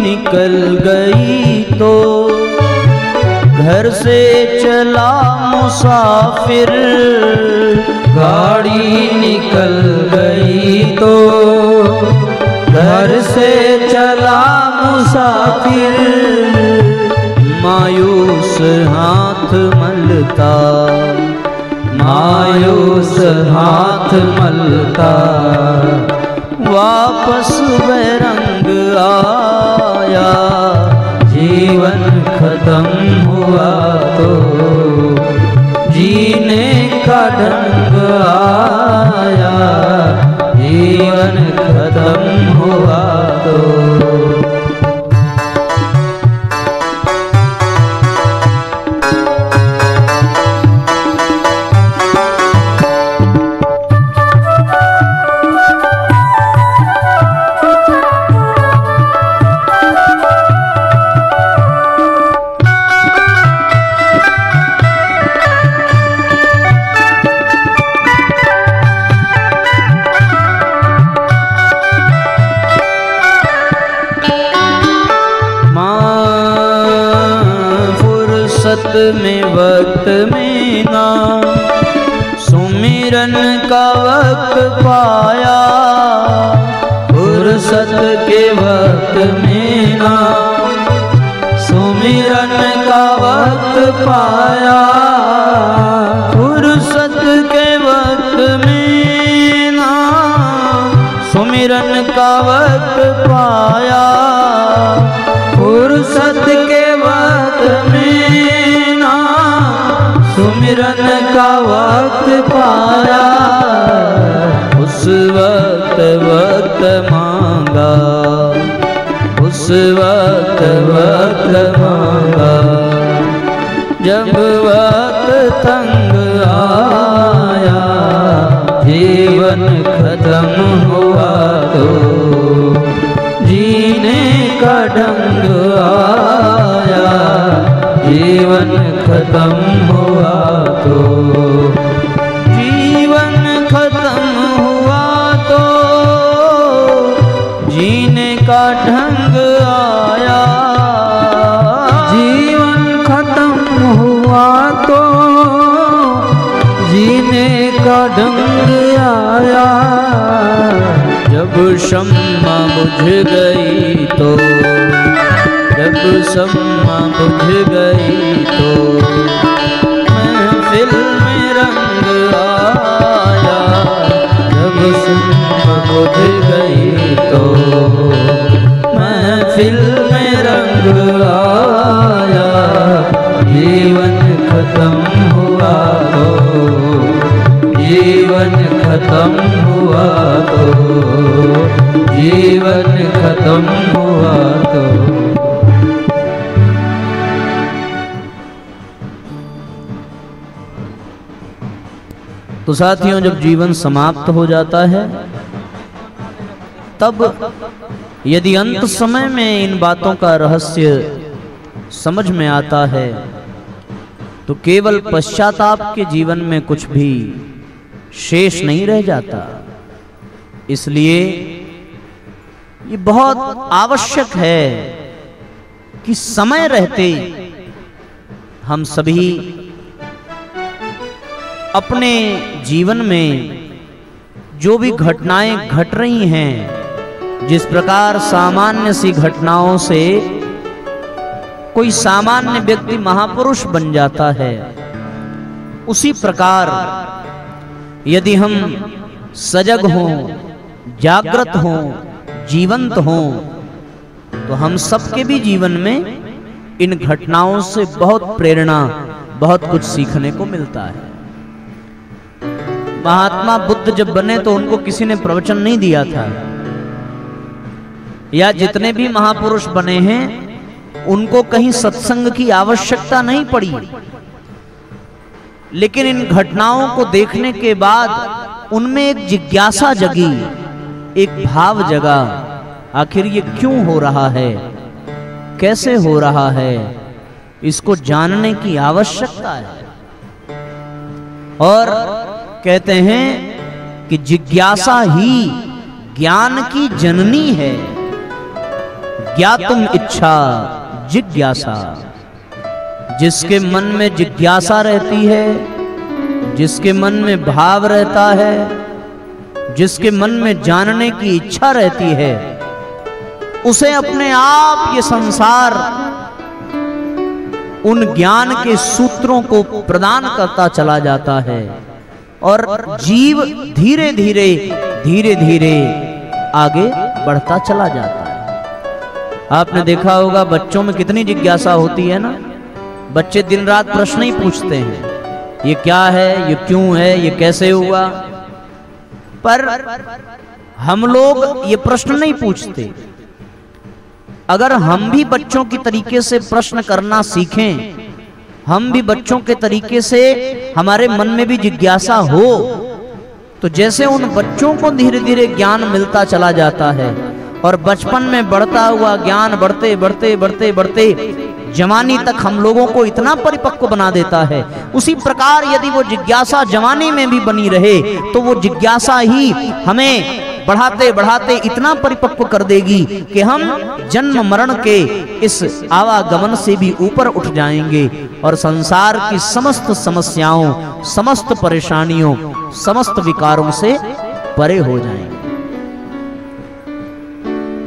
निकल गई तो घर से चला मुसाफिर, गाड़ी निकल गई तो घर से चला मुसाफिर। मायूस हाथ मलता, मायूस हाथ मलता वापस बेरंग आया, जीवन खत्म हुआ तो जीने का ढंग आया, जीवन खत्म हुआ तो। में वक्त में ना सुमिरन का वक्त पाया, फुर्सत के वक्त में ना सुमिरन का वक्त पाया, फुर्सत के वक्त में ना सुमिरन का वक्त पाया, फुर्सत के वक्त में सुमिरन का वक्त पाया। उस वक्त वक्त मांगा, उस वक्त वक्त मांगा, जब वक्त तंग आया, जीवन खत्म हुआ तो जीने का ढंग आया, जीवन खत्म हुआ तो। जीवन खत्म हुआ तो जीने का ढंग आया, जीवन खत्म हुआ तो जीने का ढंग आया। जब शम्मा बुझ गई तो, जब शम्मा बुझ गई तो महफिल में रंग आया, जब शम्मा बुझ गई तो महफिल में रंग आया, जीवन खत्म हुआ तो, जीवन खत्म हुआ तो, जीवन खत्म हुआ तो। तो साथियों, जब जीवन समाप्त हो जाता है तब यदि अंत समय में इन बातों का रहस्य समझ में आता है तो केवल पश्चाताप के जीवन में कुछ भी शेष नहीं रह जाता। इसलिए ये बहुत आवश्यक है कि समय रहते हम सभी अपने जीवन में जो भी घटनाएं घट रही हैं, जिस प्रकार सामान्य सी घटनाओं से कोई सामान्य व्यक्ति महापुरुष बन जाता है, उसी प्रकार यदि हम सजग हों, जागृत हों, जीवंत हों, तो हम सबके भी जीवन में इन घटनाओं से बहुत प्रेरणा, बहुत कुछ सीखने को मिलता है। महात्मा बुद्ध जब बने तो उनको किसी ने प्रवचन नहीं दिया था, या जितने भी महापुरुष बने हैं उनको कहीं सत्संग की आवश्यकता नहीं पड़ी। लेकिन इन घटनाओं को देखने के बाद उनमें एक जिज्ञासा जगी, एक भाव जगा, आखिर ये क्यों हो रहा है, कैसे हो रहा है, इसको जानने की आवश्यकता है। और कहते हैं कि जिज्ञासा ही ज्ञान की जननी है। ज्ञातुम इच्छा जिज्ञासा। जिसके मन में जिज्ञासा रहती है, जिसके मन में भाव रहता है, जिसके मन में जानने की इच्छा रहती है, उसे अपने आप ये संसार उन ज्ञान के सूत्रों को प्रदान करता चला जाता है और जीव धीरे धीरे धीरे धीरे आगे बढ़ता चला जाता है। आपने देखा होगा बच्चों में कितनी जिज्ञासा होती है ना। बच्चे दिन रात प्रश्न ही पूछते हैं, ये क्या है, ये क्यों है, ये कैसे हुआ। पर हम लोग ये प्रश्न नहीं पूछते। अगर हम भी बच्चों की तरीके से प्रश्न करना सीखें, हम भी बच्चों के तरीके से हमारे मन में भी जिज्ञासा हो, तो जैसे उन बच्चों को धीरे धीरे ज्ञान मिलता चला जाता है और बचपन में बढ़ता हुआ ज्ञान बढ़ते बढ़ते बढ़ते बढ़ते जवानी तक हम लोगों को इतना परिपक्व बना देता है, उसी प्रकार यदि वो जिज्ञासा जवानी में भी बनी रहे तो वो जिज्ञासा ही हमें बढ़ाते बढ़ाते इतना परिपक्व कर देगी कि हम जन्म मरण के इस आवागमन से भी ऊपर उठ जाएंगे और संसार की समस्त समस्याओं, समस्त परेशानियों, समस्त विकारों से परे हो जाएंगे।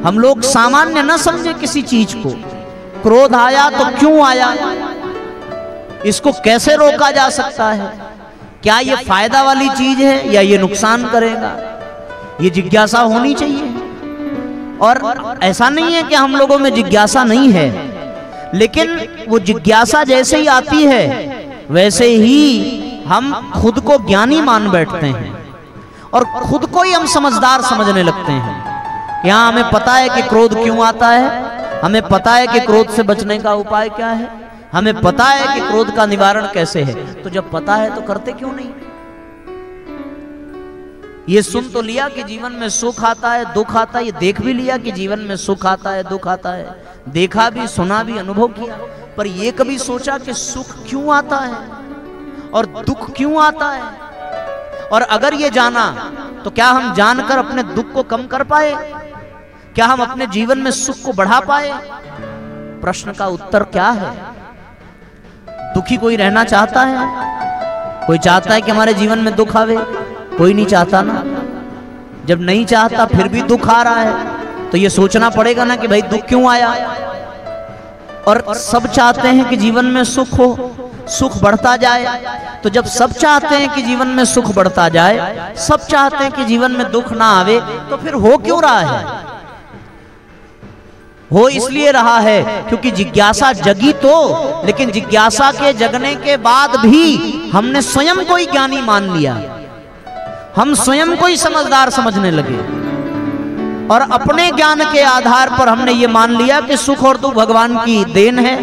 हम लोग सामान्य न समझे किसी चीज को। क्रोध आया तो क्यों आया, इसको कैसे रोका जा सकता है, क्या ये फायदा वाली चीज है या ये नुकसान करेगा, ये जिज्ञासा होनी चाहिए। और ऐसा नहीं है कि हम लोगों में जिज्ञासा नहीं है, लेकिन वो जिज्ञासा जैसे ही आती है वैसे ही हम खुद को ज्ञानी मान बैठते हैं और खुद को ही हम समझदार समझने लगते हैं। यहाँ हमें पता है कि क्रोध क्यों आता है, हमें पता है कि क्रोध से बचने का उपाय क्या है, हमें पता है कि क्रोध का निवारण कैसे है। तो जब पता है तो करते क्यों नहीं। ये सुन तो लिया कि जीवन में सुख आता है, दुख आता है, ये देख भी लिया कि जीवन में सुख आता है, दुख आता है, देखा भी, सुना भी, अनुभव किया, पर ये कभी सोचा कि सुख क्यों आता है और दुख क्यों आता है। और अगर ये जाना तो क्या हम जानकर अपने दुख को कम कर पाए, क्या हम अपने जीवन में सुख को बढ़ा पाए। प्रश्न का उत्तर क्या है। दुखी कोई रहना चाहता है, कोई चाहता है कि हमारे जीवन में दुख आवे, कोई नहीं चाहता ना। जब नहीं चाहता फिर भी दुख आ रहा है तो ये सोचना पड़ेगा ना कि भाई दुख क्यों आया। और सब चाहते हैं कि जीवन में सुख हो, सुख बढ़ता जाए। तो जब सब चाहते हैं कि जीवन में सुख बढ़ता जाए, सब चाहते हैं कि जीवन में दुख ना आवे, तो फिर हो क्यों रहा है। हो इसलिए रहा है क्योंकि जिज्ञासा जगी तो, लेकिन जिज्ञासा के जगने के बाद भी हमने स्वयं को ही ज्ञानी मान लिया, हम स्वयं को ही समझदार समझने लगे और अपने ज्ञान के आधार पर हमने ये मान लिया कि सुख और दुख भगवान की देन है,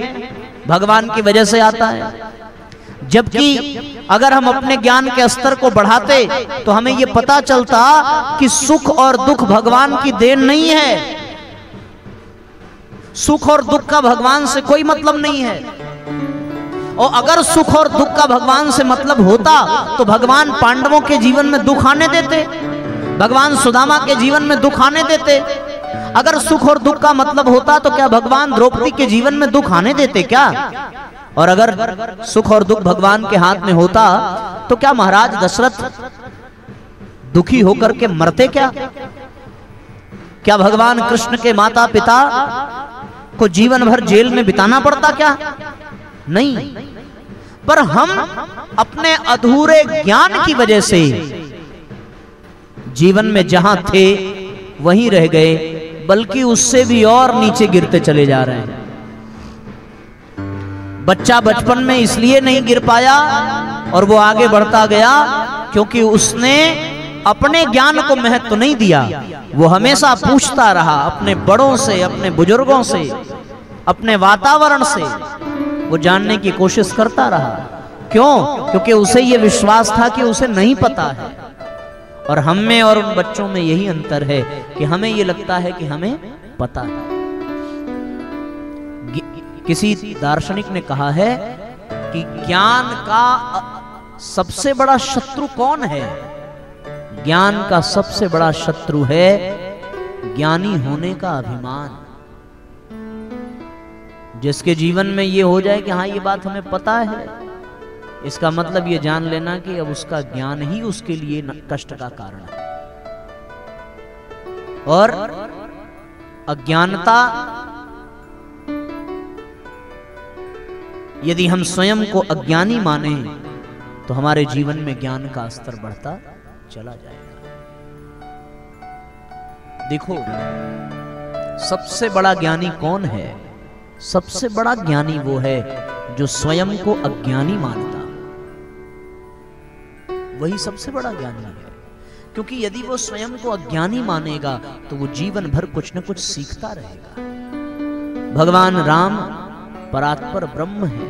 भगवान की वजह से आता है। जबकि अगर हम अपने ज्ञान के स्तर को बढ़ाते तो हमें ये पता चलता कि सुख और दुख भगवान की देन नहीं है, सुख और दुख का भगवान से कोई मतलब नहीं है। और अगर सुख और दुख का भगवान से मतलब होता तो भगवान पांडवों के जीवन में दुख आने देते, भगवान सुदामा के जीवन में दुख आने देते। अगर सुख और दुख का मतलब होता तो क्या भगवान द्रौपदी के जीवन में दुख आने देते क्या? और अगर सुख और दुख भगवान के हाथ में होता तो क्या महाराज दशरथ दुखी होकर के मरते क्या? क्या भगवान कृष्ण के माता पिता को जीवन भर जेल में बिताना पड़ता क्या? नहीं। पर हम अपने अधूरे ज्ञान की वजह से जीवन में जहां थे वहीं रह गए, बल्कि उससे भी और नीचे गिरते चले जा रहे हैं। बच्चा बचपन में इसलिए नहीं गिर पाया और वो आगे बढ़ता गया क्योंकि उसने अपने ज्ञान को महत्व नहीं दिया। वो हमेशा पूछता रहा अपने बड़ों से, अपने बुजुर्गों से, अपने वातावरण से, वो जानने की कोशिश करता रहा। क्यों? क्योंकि उसे ये विश्वास था कि उसे नहीं पता है। और हम में और उन बच्चों में यही अंतर है कि हमें ये लगता है कि हमें पता है। किसी दार्शनिक ने कहा है कि ज्ञान का सबसे बड़ा शत्रु कौन है? ज्ञान का सबसे बड़ा शत्रु है ज्ञानी होने का अभिमान। जिसके जीवन में ये हो जाए कि हाँ ये बात हमें पता है, इसका मतलब ये जान लेना कि अब उसका ज्ञान ही उसके लिए कष्ट का कारण है। और अज्ञानता, यदि हम स्वयं को अज्ञानी माने तो हमारे जीवन में ज्ञान का स्तर बढ़ता चला जाएगा। देखो, सबसे बड़ा ज्ञानी कौन है? सबसे बड़ा ज्ञानी वो है जो स्वयं को अज्ञानी मानता, वही सबसे बड़ा ज्ञानी है। क्योंकि यदि वो स्वयं को अज्ञानी मानेगा तो वो जीवन भर कुछ न कुछ सीखता रहेगा। भगवान राम परात्पर ब्रह्म है,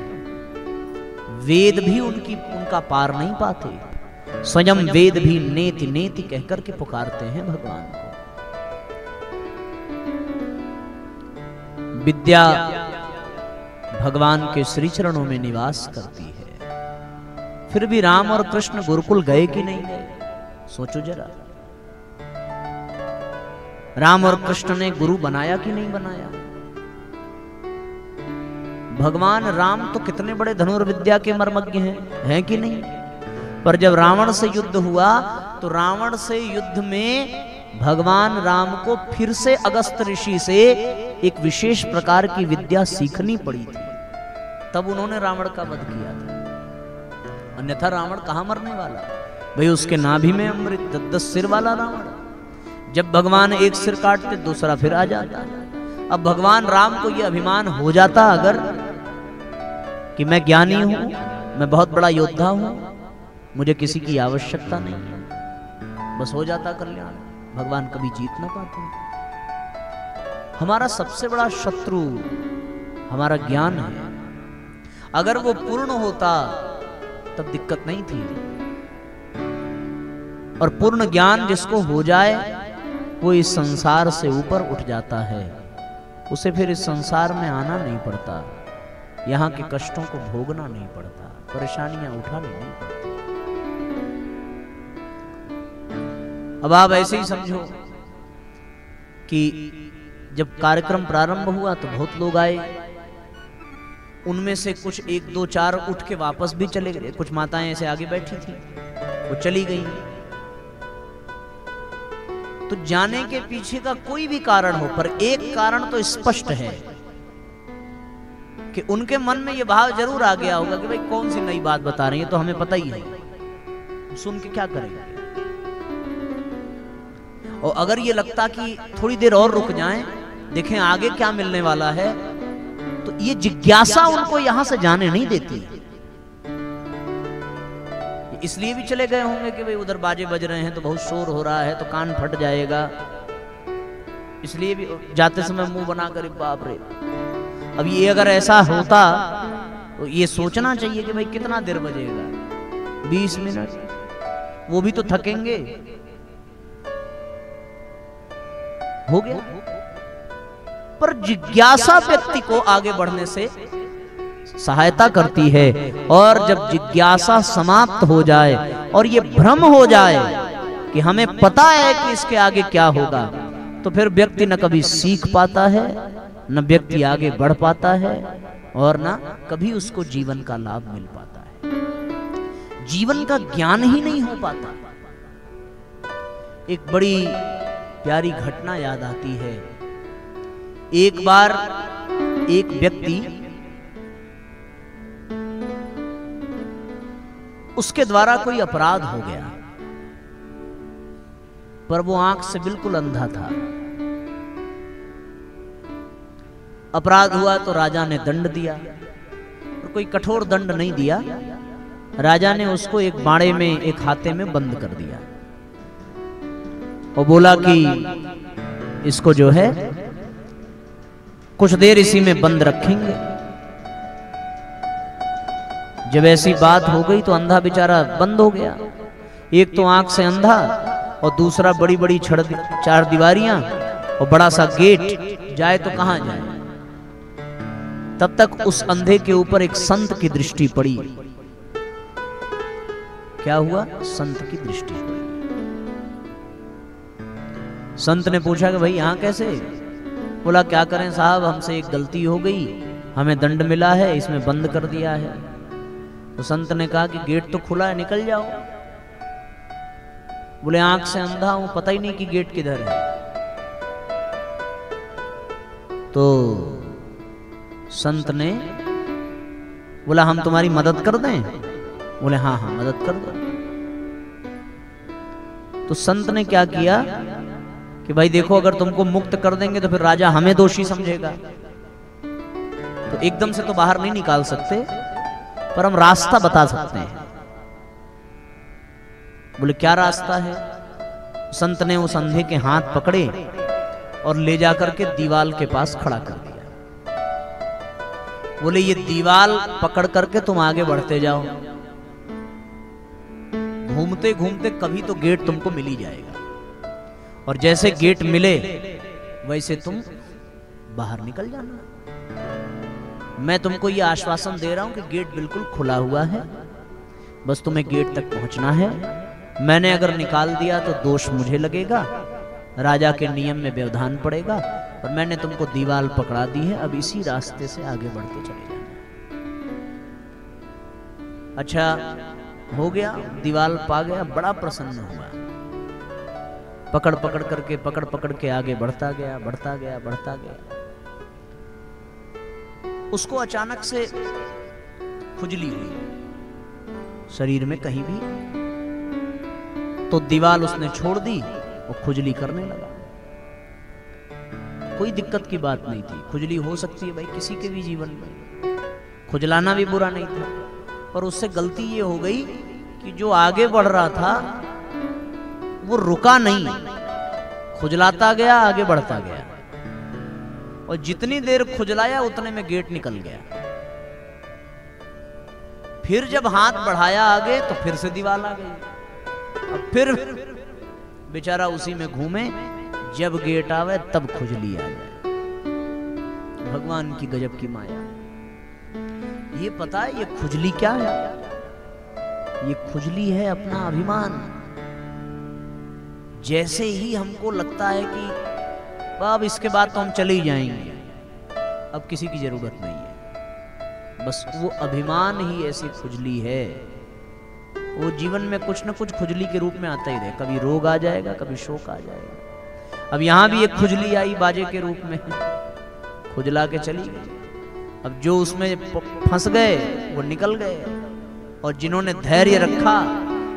वेद भी उनका पार नहीं पाते। स्वयं वेद भी नेति नेति कहकर के पुकारते हैं भगवान को। विद्या भगवान के श्री चरणों में निवास करती है। फिर भी राम और कृष्ण गुरुकुल गए कि नहीं गए? सोचो जरा। राम और कृष्ण ने गुरु बनाया कि नहीं बनाया? भगवान राम तो कितने बड़े धनुर्विद्या के मर्मज्ञ हैं कि नहीं? पर जब रावण से युद्ध हुआ तो रावण से युद्ध में भगवान राम को फिर से अगस्त ऋषि से एक विशेष प्रकार की विद्या सीखनी पड़ी थी। तब उन्होंने रावण का वध किया था। अन्यथा रावण कहां मरने वाला भाई? उसके नाभि में अमृत, 10 सिर वाला रावण। जब भगवान एक सिर काटते दूसरा फिर आ जाता। अब भगवान राम को यह अभिमान हो जाता अगर कि मैं ज्ञानी हूं, मैं बहुत बड़ा योद्धा हूं, मुझे किसी की आवश्यकता नहीं है, बस हो जाता कल्याण। भगवान कभी जीत ना पाते। हमारा सबसे बड़ा शत्रु हमारा ज्ञान है। अगर वो पूर्ण होता तब दिक्कत नहीं थी। और पूर्ण ज्ञान जिसको हो जाए वो इस संसार से ऊपर उठ जाता है। उसे फिर इस संसार में आना नहीं पड़ता, यहाँ के कष्टों को भोगना नहीं पड़ता, परेशानियां उठानी नहीं पड़ती। अब आप ऐसे ही समझो कि जब कार्यक्रम प्रारंभ हुआ तो बहुत लोग आए। उनमें से कुछ 1 2 4 उठ के वापस भी चले गए। कुछ माताएं ऐसे आगे बैठी थी, वो चली गई। तो जाने के पीछे का कोई भी कारण हो, पर एक कारण तो स्पष्ट है कि उनके मन में ये भाव जरूर आ गया होगा कि भाई कौन सी नई बात बता रही है, तो हमें पता ही है, सुन के क्या करेंगे। और अगर ये लगता कि थोड़ी देर और रुक जाएं, देखें आगे क्या मिलने वाला है, तो ये जिज्ञासा उनको यहां से जाने नहीं देती। इसलिए भी चले गए होंगे कि भाई उधर बाजे बज रहे हैं तो बहुत शोर हो रहा है तो कान फट जाएगा, इसलिए भी जाते समय मुंह बनाकर बाप रे। अब ये अगर ऐसा होता तो ये सोचना चाहिए कि भाई कितना देर बजेगा, 20 मिनट, वो भी तो थकेंगे। हो गया। पर जिज्ञासा व्यक्ति को आगे बढ़ने से सहायता करती है। और जब जिज्ञासा समाप्त हो जाए और ये भ्रम हो जाए कि हमें पता है कि इसके आगे क्या होगा, तो फिर व्यक्ति न कभी सीख पाता है, न व्यक्ति आगे बढ़ पाता है, और न कभी उसको जीवन का लाभ मिल पाता है। जीवन का ज्ञान ही नहीं हो पाता। एक बड़ी प्यारी घटना याद आती है। एक बार एक व्यक्ति, उसके द्वारा कोई अपराध हो गया, पर वो आंख से बिल्कुल अंधा था। अपराध हुआ तो राजा ने दंड दिया, और कोई कठोर दंड नहीं दिया। राजा ने उसको एक बाड़े में, एक हाते में बंद कर दिया और बोला कि इसको जो है कुछ देर इसी में बंद रखेंगे। जब ऐसी बात हो गई तो अंधा बेचारा बंद हो गया। एक तो आंख से अंधा और दूसरा बड़ी बड़ी चार दीवारियां और बड़ा सा गेट, जाए तो कहां जाए। तब तक उस अंधे के ऊपर एक संत की दृष्टि पड़ी। क्या हुआ? संत की दृष्टि पड़ी। संत ने पूछा कि भाई यहां कैसे? बोला क्या करें साहब, हमसे एक गलती हो गई, हमें दंड मिला है, इसमें बंद कर दिया है। तो संत ने कहा कि गेट तो खुला है, निकल जाओ। बोले आंख से अंधा हूं, पता ही नहीं कि गेट किधर है। तो संत ने बोला हम तुम्हारी मदद कर दें? बोले हाँ हाँ मदद कर दो। तो संत ने क्या किया कि भाई देखो, अगर तुमको मुक्त कर देंगे तो फिर राजा हमें दोषी समझेगा, तो एकदम से तो बाहर नहीं निकाल सकते, पर हम रास्ता बता सकते हैं। बोले क्या रास्ता है? संत ने उस अंधे के हाथ पकड़े और ले जाकर के दीवाल के पास खड़ा कर दिया। बोले ये दीवाल पकड़ करके तुम आगे बढ़ते जाओ, घूमते घूमते कभी तो गेट तुमको मिल ही जाएगा, और जैसे गेट मिले वैसे तुम बाहर निकल जाना। मैं तुमको ये आश्वासन दे रहा हूं कि गेट बिल्कुल खुला हुआ है, बस तुम्हें गेट तक पहुंचना है। मैंने अगर निकाल दिया तो दोष मुझे लगेगा, राजा के नियम में व्यवधान पड़ेगा, और मैंने तुमको दीवाल पकड़ा दी है, अब इसी रास्ते से आगे बढ़ते चले जाना। अच्छा हो गया, दीवाल पा गया, बड़ा प्रसन्न हुआ। पकड़ पकड़ के आगे बढ़ता गया, बढ़ता गया, बढ़ता गया। उसको अचानक से खुजली हुई शरीर में कहीं भी, तो दीवाल उसने छोड़ दी और खुजली करने लगा। कोई दिक्कत की बात नहीं थी, खुजली हो सकती है भाई किसी के भी जीवन में, खुजलाना भी बुरा नहीं था। पर उससे गलती ये हो गई कि जो आगे बढ़ रहा था वो रुका नहीं, खुजलाता गया, आगे बढ़ता गया, और जितनी देर खुजलाया उतने में गेट निकल गया। फिर जब हाथ बढ़ाया आगे तो फिर से दीवाल आ गई। अब फिर बेचारा उसी में घूमे, जब गेट आवे तब खुजली आ जाए। भगवान की गजब की माया। ये पता है ये खुजली क्या है? ये खुजली है अपना अभिमान। जैसे ही हमको लगता है कि अब इसके बाद तो हम चले ही जाएंगे, अब किसी की जरूरत नहीं है, बस वो अभिमान ही ऐसी खुजली है। वो जीवन में कुछ न कुछ खुजली के रूप में आता ही रहे, कभी रोग आ जाएगा, कभी शोक आ जाएगा। अब यहां भी एक खुजली आई बाजे के रूप में, खुजला के चली गई। अब जो उसमें फंस गए वो निकल गए, और जिन्होंने धैर्य रखा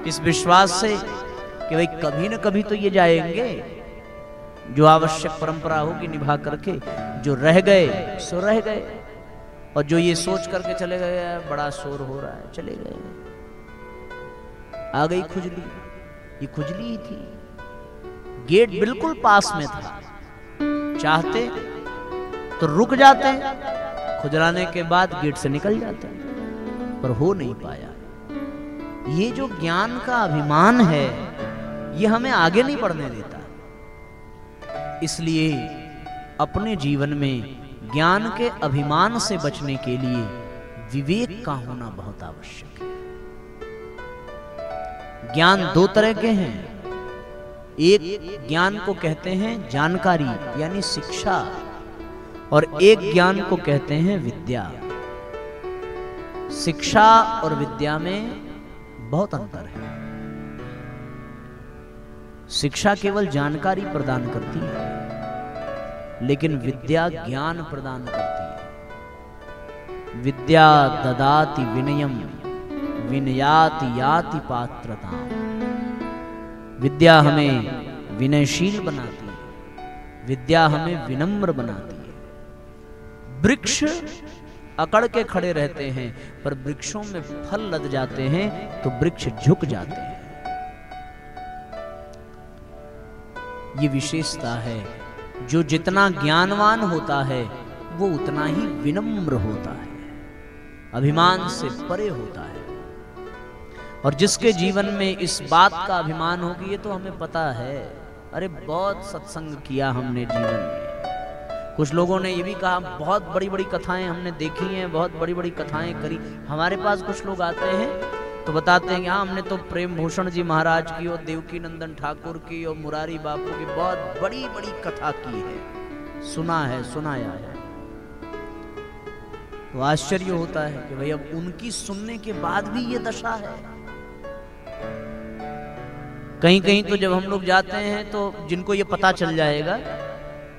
इस विश्वास से कि भाई कभी न कभी तो ये जाएंगे, जो आवश्यक परंपरा होगी निभा करके, जो रह गए सो रह गए, और जो ये सोच करके चले गए बड़ा शोर हो रहा है, चले गए। आ गई खुजली, ये खुजली ही थी। गेट बिल्कुल पास में था, चाहते तो रुक जाते, खुजलाने के बाद गेट से निकल जाते, पर हो नहीं पाया। ये जो ज्ञान का अभिमान है ये हमें आगे नहीं बढ़ने देता। इसलिए अपने जीवन में ज्ञान के अभिमान से बचने के लिए विवेक का होना बहुत आवश्यक है। ज्ञान दो तरह के हैं। एक ज्ञान को कहते हैं जानकारी यानी शिक्षा, और एक ज्ञान को कहते हैं विद्या। शिक्षा और विद्या में बहुत अंतर है। शिक्षा केवल जानकारी प्रदान करती है, लेकिन विद्या ज्ञान प्रदान करती है। विद्या ददाति विनयम विनयाति याति पात्रता। विद्या हमें विनयशील बनाती है, विद्या हमें विनम्र बनाती है। वृक्ष अकड़ के खड़े रहते हैं, पर वृक्षों में फल लद जाते हैं तो वृक्ष झुक जाते हैं। ये विशेषता है। जो जितना ज्ञानवान होता है वो उतना ही विनम्र होता है, अभिमान से परे होता है। और जिसके जीवन में इस बात का अभिमान होगी, ये तो हमें पता है, अरे बहुत सत्संग किया हमने जीवन में। कुछ लोगों ने ये भी कहा बहुत बड़ी बड़ी कथाएं हमने देखी हैं, बहुत बड़ी बड़ी कथाएं करी। हमारे पास कुछ लोग आते हैं तो बताते हैं कि हाँ हमने तो प्रेम भूषण जी महाराज की और देवकी नंदन ठाकुर की और मुरारी बापू की बहुत बड़ी बड़ी कथा की है, सुना है, सुनाया है। तो आश्चर्य होता है कि भाई अब उनकी सुनने के बाद भी ये दशा है। कहीं कहीं तो जब हम लोग जाते हैं तो जिनको ये पता चल जाएगा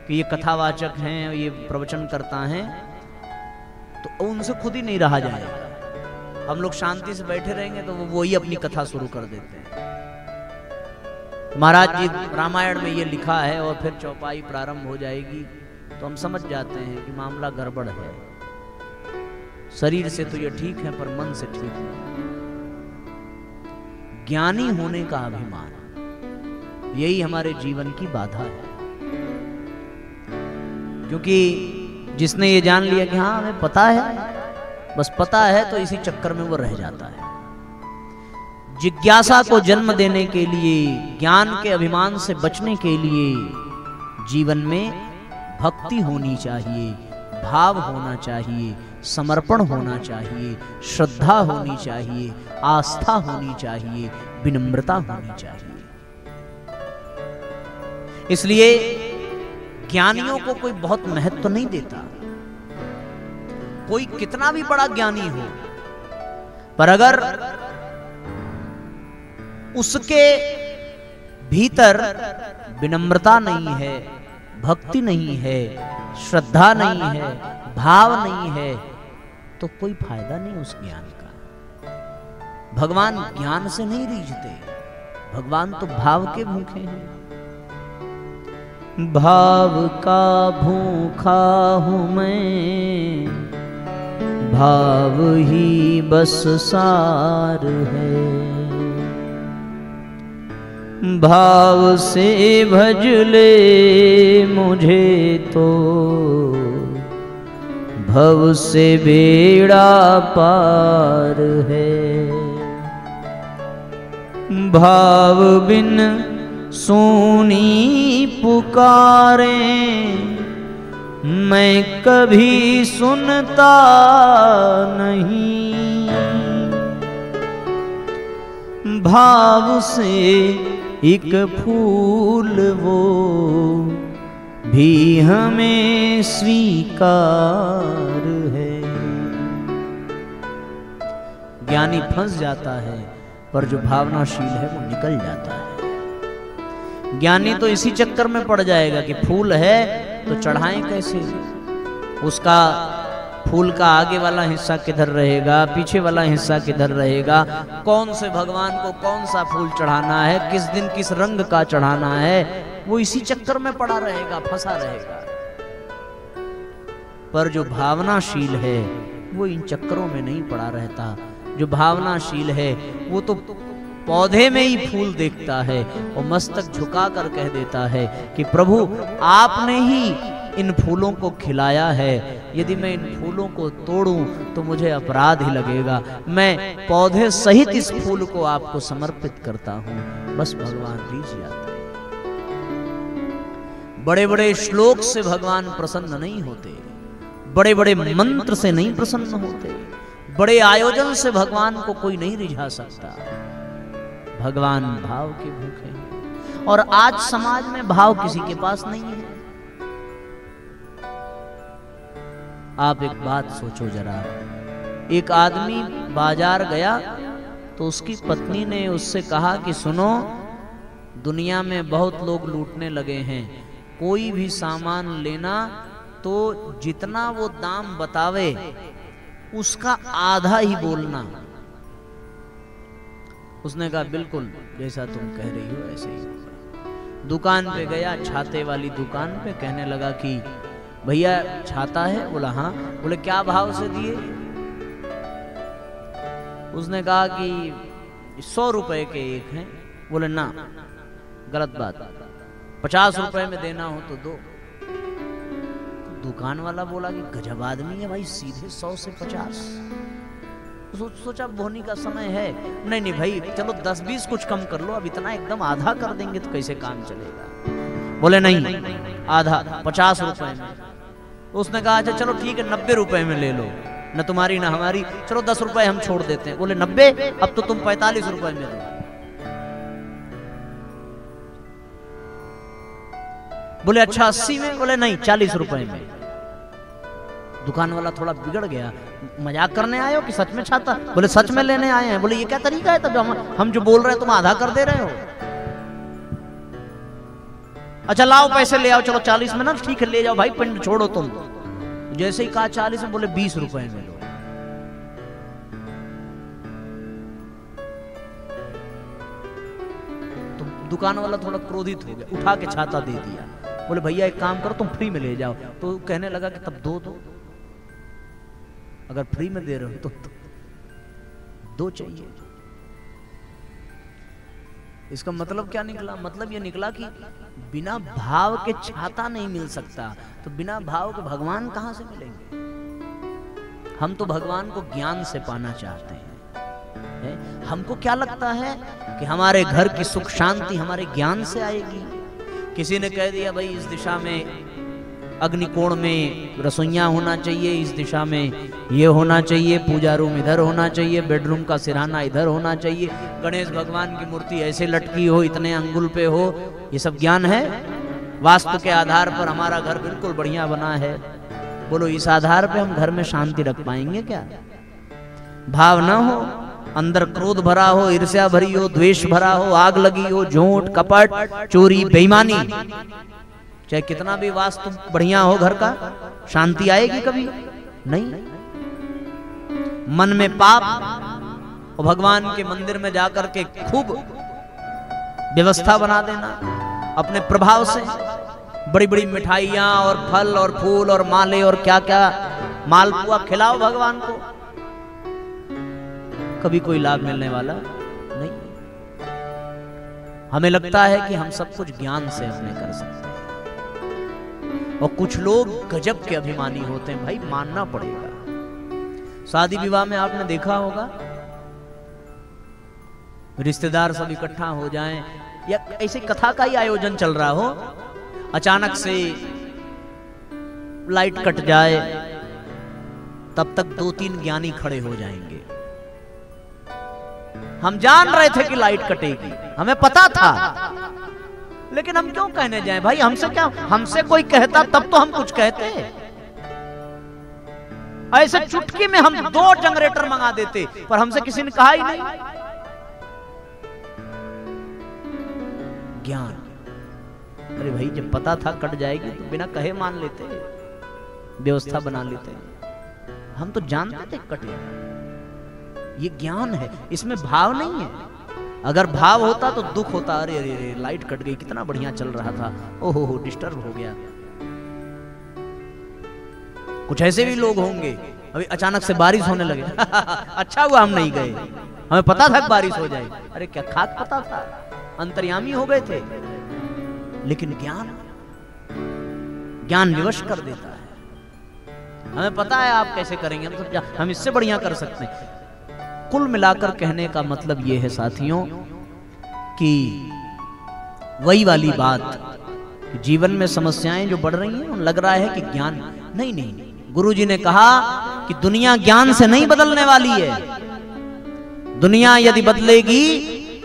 कि ये कथावाचक हैं, ये प्रवचन करता हैं, तो उनसे खुद ही नहीं रहा जाएगा। हम लोग शांति से बैठे रहेंगे तो वो ही अपनी कथा शुरू कर देते हैं। महाराज जी रामायण में ये लिखा है, और फिर चौपाई प्रारंभ हो जाएगी तो हम समझ जाते हैं कि मामला गड़बड़ है। शरीर से तो ये ठीक है, पर मन से ठीक है। ज्ञानी होने का अभिमान, यही हमारे जीवन की बाधा है। क्योंकि जिसने ये जान लिया कि हाँ हमें पता है, बस पता है, तो इसी चक्कर में वो रह जाता है। जिज्ञासा को जन्म देने के लिए, ज्ञान के अभिमान से बचने के लिए जीवन में भक्ति होनी चाहिए, भाव होना चाहिए, समर्पण होना चाहिए, श्रद्धा होनी चाहिए, आस्था होनी चाहिए, विनम्रता होनी चाहिए। इसलिए ज्ञानियों को कोई बहुत महत्व नहीं देता। कोई कितना भी बड़ा ज्ञानी हो, पर अगर उसके भीतर विनम्रता नहीं है, भक्ति नहीं है, श्रद्धा नहीं है, भाव नहीं है, तो कोई फायदा नहीं उस ज्ञान का। भगवान ज्ञान से नहीं रीझते, भगवान तो भाव के भूखे हैं। भाव का भूखा हूं मैं, भाव ही बस सार है। भाव से भज ले मुझे तो भव से बेड़ा पार है। भाव बिन सोनी पुकारे मैं कभी सुनता नहीं। भाव से एक फूल वो भी हमें स्वीकार है। ज्ञानी फंस जाता है, पर जो भावनाशील है वो निकल जाता है। ज्ञानी तो इसी चक्कर में पड़ जाएगा कि फूल है तो चढ़ाएं कैसे, उसका फूल का आगे वाला हिस्सा किधर रहेगा, पीछे वाला हिस्सा किधर रहेगा, कौन से भगवान को कौन सा फूल चढ़ाना है, किस दिन किस रंग का चढ़ाना है, वो इसी चक्कर में पड़ा रहेगा, फंसा रहेगा। पर जो भावनाशील है वो इन चक्करों में नहीं पड़ा रहता। जो भावनाशील है वो तो पौधे में ही फूल देखता है और मस्तक झुकाकर कह देता है कि प्रभु आपने ही इन फूलों को खिलाया है, यदि मैं इन फूलों को तोड़ूं तो मुझे अपराध ही लगेगा। मैं पौधे सहित इस फूल को आपको समर्पित करता हूं। बस भगवान रीझ जाता है। बड़े बड़े श्लोक से भगवान प्रसन्न नहीं होते, बड़े बड़े मंत्र से नहीं प्रसन्न होते, बड़े आयोजन से भगवान को कोई नहीं रिझा सकता। भगवान भाव के भूखे हैं और आज समाज में भाव किसी के पास नहीं है। आप एक बात सोचो जरा, एक आदमी बाजार गया तो उसकी पत्नी ने उससे कहा कि सुनो, दुनिया में बहुत लोग लूटने लगे हैं, कोई भी सामान लेना तो जितना वो दाम बतावे उसका आधा ही बोलना। उसने कहा बिल्कुल जैसा तुम कह रही हो ऐसे ही। दुकान पे गया, छाते वाली दुकान पे, कहने लगा कि भैया छाता है? बोला हाँ। बोले क्या भाव से दिए? उसने कहा कि 100 रुपए के एक हैं। बोले ना, गलत बात, 50 रुपए में देना हो तो दो। दुकान वाला बोला कि गजब आदमी है भाई, सीधे 100 से 50। सोचा बोनी का समय है, नहीं नहीं भाई चलो 10-20 कुछ कम कर लो, अब इतना एकदम आधा कर देंगे तो कैसे काम चलेगा। बोले नहीं, आधा 50 रुपए में। उसने कहा अच्छा चलो ठीक है 90 रुपए में ले लो, न तुम्हारी ना हमारी, चलो 10 रुपए हम छोड़ देते हैं। बोले 90, अब तो तुम 45 रुपए में दो। बोले अच्छा 80 में? बोले नहीं 40 रुपए में। दुकान वाला थोड़ा बिगड़ गया, मजाक करने आए हो कि सच में छाता? बोले सच में लेने आए हैं। बोले ये क्या तरीका है, तब हम जो बोल रहे हैं तुम आधा कर दे रहे हो। अच्छा लाओ पैसे ले आओ, चलो 40 में ना, ठीक है ले जाओ भाई, पिंड छोड़ो तुम। जैसे ही कहा 40 में, बोले 20 रुपए में लो। तो दुकान वाला थोड़ा क्रोधित हो गया, उठा के छाता दे दिया। बोले भैया एक काम करो तुम फ्री में ले जाओ। तो कहने लगा कि तब दो, अगर फ्री में दे रहे हो तो दो चाहिए। इसका मतलब क्या निकला? मतलब ये निकला कि बिना भाव के छाता नहीं मिल सकता, तो बिना भाव के भगवान कहां से मिलेंगे? हम तो भगवान को ज्ञान से पाना चाहते हैं। हमको क्या लगता है कि हमारे घर की सुख शांति हमारे ज्ञान से आएगी। किसी ने कह दिया भाई इस दिशा में अग्निकोण में रसोइयां होना चाहिए, इस दिशा में ये होना चाहिए, पूजा रूम इधर होना चाहिए, बेडरूम का सिरहाना इधर होना चाहिए, गणेश भगवान की मूर्ति ऐसे लटकी हो, इतने अंगुल पे हो। ये सब ज्ञान है? वास्तु के आधार पर हमारा घर बिल्कुल बढ़िया बना है। बोलो इस आधार पे हम घर में शांति रख पाएंगे क्या? भाव ना हो, अंदर क्रोध भरा हो, ईर्ष्या भरी हो, द्वेष भरा हो, आग लगी हो, झूठ कपट चोरी बेईमानी, चाहे कितना भी वास्तु बढ़िया हो घर का, शांति आएगी कभी नहीं। मन में पाप और भगवान के मंदिर में जाकर के खूब व्यवस्था बना देना अपने प्रभाव से, बड़ी बड़ी मिठाइयां और फल और फूल और माले और क्या क्या मालपुआ खिलाओ भगवान को, कभी कोई लाभ मिलने वाला नहीं। हमें लगता है कि हम सब कुछ ज्ञान से अपने कर सकते हैं, और कुछ लोग गजब के अभिमानी होते हैं, भाई मानना पड़ेगा। शादी विवाह में आपने देखा होगा, रिश्तेदार सब इकट्ठा हो जाएं या ऐसे कथा का ही आयोजन चल रहा हो, अचानक से लाइट कट जाए, तब तक 2-3 ज्ञानी खड़े हो जाएंगे। हम जान रहे थे कि लाइट कटेगी, हमें पता था, लेकिन हम क्यों कहने जाएं भाई? हमसे क्या, हमसे कोई कहता तब तो हम कुछ कहते। ऐसे चुटकी में हम 2 जनरेटर मंगा देते, पर हमसे किसी ने कहा ही नहीं। ज्ञान, अरे भाई जब पता था कट जाएगी तो बिना कहे मान लेते, व्यवस्था बना लेते। हम तो जानते थे कटे। ये ज्ञान है, इसमें भाव नहीं है। अगर भाव होता तो दुख होता, अरे अरे अरे लाइट कट गई, कितना बढ़िया चल रहा था, ओहो डिस्टर्ब हो गया। कुछ ऐसे भी लोग होंगे, अभी अचानक से बारिश होने लगे अच्छा हुआ हम नहीं गए, हमें पता था कि बारिश हो जाए। अरे क्या खाक पता था, अंतर्यामी हो गए थे। लेकिन ज्ञान विवश कर देता है। हमें पता है आप कैसे करेंगे, हम इससे बढ़िया कर सकते हैं। कुल मिलाकर कहने का मतलब यह है साथियों कि वही वाली बात कि जीवन में समस्याएं जो बढ़ रही हैं, लग रहा है कि ज्ञान नहीं, गुरुजी ने कहा कि दुनिया ज्ञान से नहीं बदलने वाली है। दुनिया यदि बदलेगी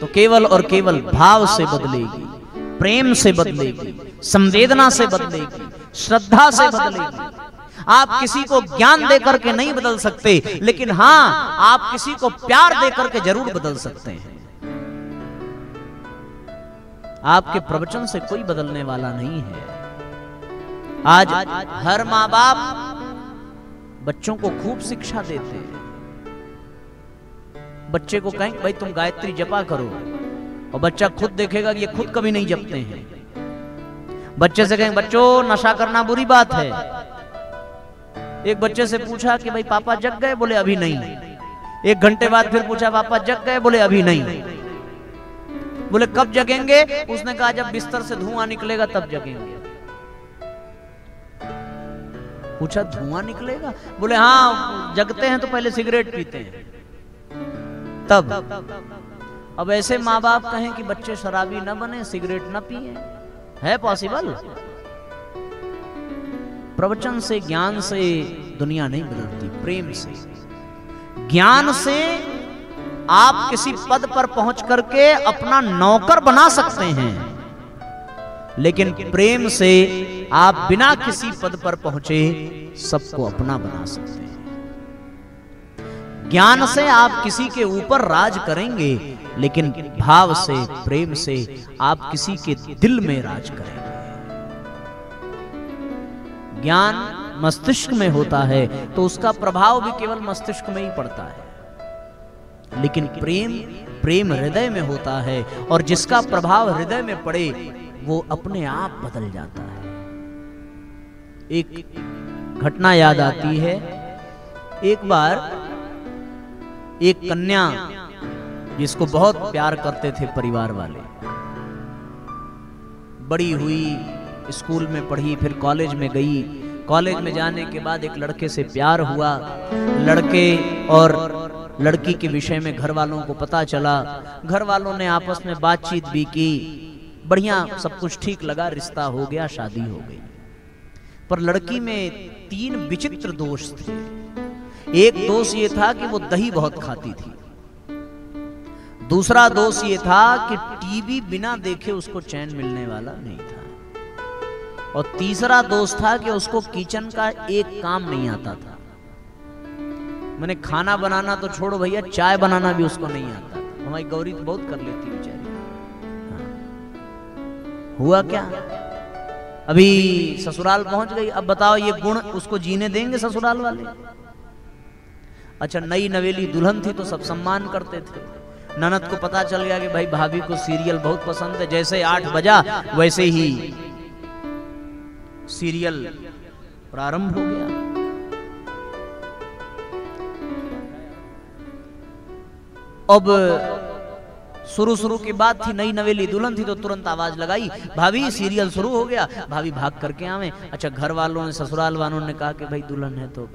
तो केवल और केवल भाव से बदलेगी, प्रेम से बदलेगी, संवेदना से बदलेगी, श्रद्धा से बदलेगी। आप किसी को ज्ञान देकर के नहीं बदल सकते, लेकिन हां, आप किसी को प्यार देकर के जरूर बदल सकते हैं। आपके प्रवचन से कोई बदलने वाला नहीं है। आज हर माँ बाप बच्चों को खूब शिक्षा देते हैं। बच्चे को कहें भाई तुम गायत्री जपा करो, और बच्चा खुद देखेगा कि ये खुद कभी नहीं जपते हैं। बच्चे से कहें बच्चों नशा करना बुरी बात है। एक बच्चे से पूछा कि भाई पापा जग गए, बोले अभी नहीं। एक घंटे बाद फिर पूछा पापा जग गए, बोले अभी नहीं। बोले कब जगेंगे? उसने कहा जब बिस्तर से धुआं निकलेगा तब जगेंगे। पूछा धुआं निकलेगा? बोले हाँ, जगते हैं तो पहले सिगरेट पीते हैं तब। अब ऐसे माँ बाप कहें कि बच्चे शराबी न बने, सिगरेट न पिए, है पॉसिबल? प्रवचन से, ज्ञान से दुनिया नहीं बदलती, प्रेम से। ज्ञान से आप किसी पद पर पहुंच करके अपना नौकर बना सकते हैं, लेकिन प्रेम से आप बिना किसी पद पर पहुंचे सबको अपना बना सकते हैं। ज्ञान से आप किसी के ऊपर राज करेंगे, लेकिन भाव से, प्रेम से आप किसी के दिल में राज करेंगे। ज्ञान मस्तिष्क में होता है तो उसका प्रभाव भी केवल मस्तिष्क में ही पड़ता है, लेकिन प्रेम हृदय में होता है, और जिसका प्रभाव हृदय में पड़े वो अपने आप बदल जाता है। एक घटना याद आती है। एक बार एक कन्या जिसको बहुत प्यार करते थे परिवार वाले, बड़ी हुई, स्कूल में पढ़ी, फिर कॉलेज में गई। कॉलेज में जाने के बाद एक लड़के से प्यार हुआ। लड़के और लड़की के विषय में घर वालों को पता चला। घर वालों ने आपस में बातचीत भी की, बढ़िया सब कुछ ठीक लगा, रिश्ता हो गया, शादी हो गई। पर लड़की में 3 विचित्र दोष थे। एक दोष ये था कि वो दही बहुत खाती थी। दूसरा दोष ये था कि टीवी बिना देखे उसको चैन मिलने वाला नहीं था। और तीसरा दोष था कि उसको किचन का एक काम नहीं आता था। मैंने खाना बनाना तो छोड़ो भैया, चाय बनाना भी उसको नहीं आता था। हमारी गौरी तो बहुत कर लेती बेचारी। हाँ। हुआ क्या, अभी ससुराल पहुंच गई। अब बताओ ये गुण उसको जीने देंगे ससुराल वाले? अच्छा, नई नवेली दुल्हन थी तो सब सम्मान करते थे। ननद को पता चल गया कि भाई भाभी को सीरियल बहुत पसंद है। जैसे 8 बजा वैसे ही सीरियल प्रारंभ हो गया। अब शुरू की बात थी, नई नवेली दुल्हन थी तो तुरंत आवाज लगाई, भाभी सीरियल शुरू हो गया। भाभी भाग करके आवे। अच्छा, घर वालों ने, ससुराल वालों ने कहा कि भाई दुल्हन है तो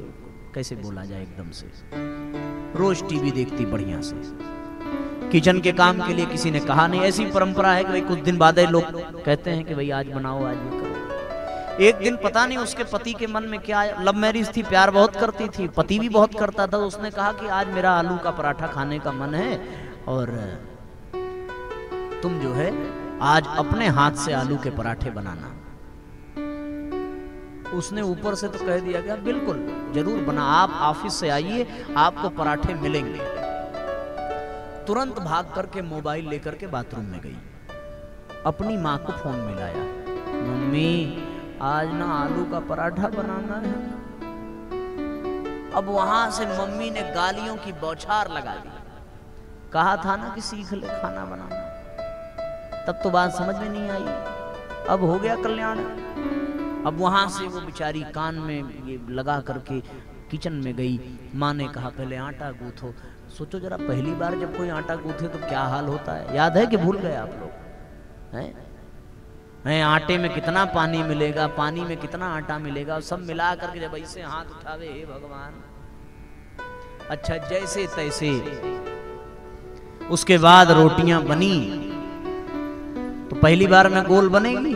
कैसे बोला जाए एकदम से। रोज टीवी देखती बढ़िया से। किचन के काम के लिए किसी ने कहा नहीं। ऐसी परंपरा है कि भाई कुछ दिन बाद लोग कहते हैं कि भाई आज बनाओ, आज ये करो। एक दिन पता नहीं उसके पति के मन में क्या आया। लव मैरिज थी, प्यार बहुत करती थी, पति भी बहुत करता था। उसने कहा कि आज मेरा आलू का पराठा खाने का मन है और तुम जो है आज अपने हाथ से आलू के पराठे बनाना। उसने ऊपर से तो कह दिया कि बिल्कुल जरूर बना, आप ऑफिस से आइए, आपको पराठे मिलेंगे। तुरंत भाग करके मोबाइल लेकर के बाथरूम में गई, अपनी माँ को फोन मिलाया, मम्मी आज ना आलू का पराठा बनाना है। अब वहां से मम्मी ने गालियों की बौछार लगा दी। कहा था ना कि सीख ले खाना बनाना। तब तो बात समझ में नहीं आई। अब हो गया कल्याण। अब वहां से वो बेचारी कान में ये लगा करके किचन में गई। माँ ने कहा पहले आटा गूंथो। सोचो जरा, पहली बार जब कोई आटा गूंथे तो क्या हाल होता है। याद है कि भूल गए आप लोग? हैं? आटे में कितना पानी मिलेगा, पानी में कितना आटा मिलेगा, सब मिला करके जब ऐसे हाथ उठावे, हे भगवान। अच्छा, जैसे तैसे उसके बाद रोटियां बनी तो पहली बार में गोल बनेगी?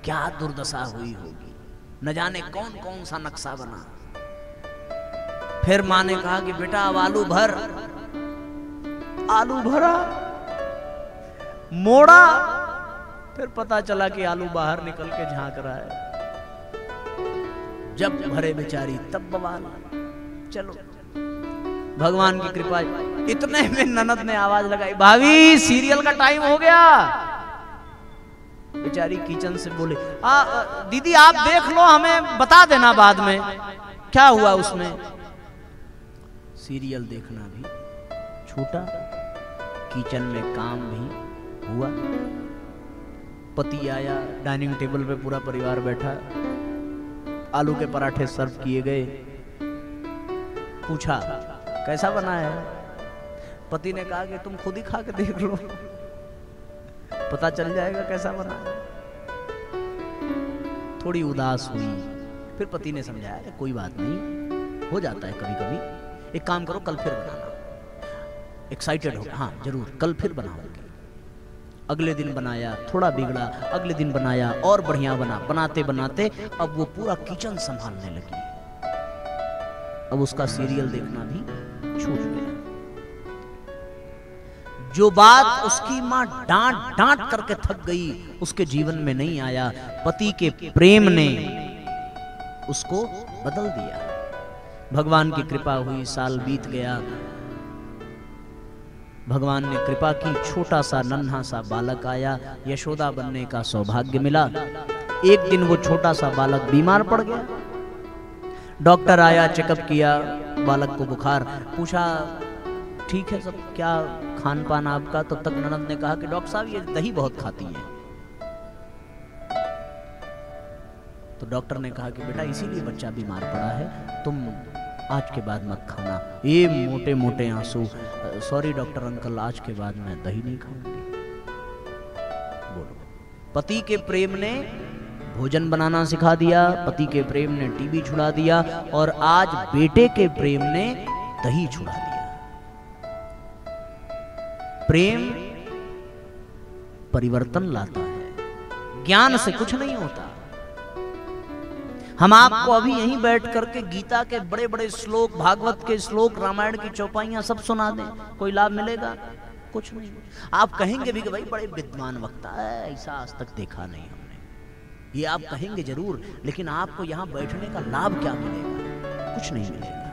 क्या दुर्दशा हुई होगी, न जाने कौन कौन सा नक्शा बना। फिर माँ ने कहा कि बेटा अब आलू भर। आलू भरा, मोड़ा, फिर पता चला कि आलू बाहर निकल के झांक रहा है। जब भरे बेचारी तब बवाल। चलो भगवान की कृपा। इतने में ननद ने आवाज लगाई, भाभी सीरियल का टाइम हो गया। बेचारी किचन से बोले, दीदी आप देख लो, हमें बता देना बाद में क्या हुआ उसमें। सीरियल देखना भी छूटा, किचन में काम भी हुआ। पति आया, डाइनिंग टेबल पे पूरा परिवार बैठा, आलू के पराठे सर्व किए गए। पूछा कैसा बना है? पति ने कहा कि तुम खुद ही खा के देख लो, पता चल जाएगा कैसा बना है। थोड़ी उदास हुई, फिर पति ने समझाया कोई बात नहीं, हो जाता है कभी कभी, एक काम करो कल फिर बनाना। एक्साइटेड हो, हाँ जरूर कल फिर बनाऊंगी। अगले दिन बनाया, थोड़ा बिगड़ा, अगले दिन बनाया और बढ़िया बना। बनाते बनाते अब वो पूरा किचन संभालने लगी। अब उसका सीरियल देखना भी छूट गया। जो बात उसकी मां डांट डांट करके थक गई, उसके जीवन में नहीं आया, पति के प्रेम ने उसको बदल दिया। भगवान की कृपा हुई, साल बीत गया। भगवान ने कृपा की, छोटा सा नन्हा सा बालक आया, यशोदा बनने का सौभाग्य मिला। एक दिन वो छोटा सा बालक बीमार पड़ गया। डॉक्टर आया, चेकअप किया, बालक को बुखार। पूछा ठीक है सब, क्या खान पान आपका? तब तक ननद ने कहा कि डॉक्टर साहब ये दही बहुत खाती हैं। तो डॉक्टर ने कहा कि बेटा इसीलिए बच्चा बीमार पड़ा है, तुम आज के बाद मत खाना। ये मोटे मोटे आंसू, सॉरी डॉक्टर अंकल आज के बाद मैं दही नहीं खाऊंगी। बोलो, पति के प्रेम ने भोजन बनाना सिखा दिया, पति के प्रेम ने टीवी छुड़ा दिया, और आज बेटे के प्रेम ने दही छुड़ा दिया। प्रेम परिवर्तन लाता है, ज्ञान से कुछ नहीं होता। हम आपको अभी यहीं बैठ करके गीता के बड़े बड़े श्लोक, भागवत के श्लोक, रामायण की चौपाइयां सब सुना दें, कोई लाभ मिलेगा? कुछ नहीं। आप कहेंगे भी कि भाई बड़े विद्वान वक्ता है, ऐसा आज तक देखा नहीं हमने। ये आप कहेंगे जरूर, लेकिन आपको यहां बैठने का लाभ क्या मिलेगा? कुछ नहीं मिलेगा।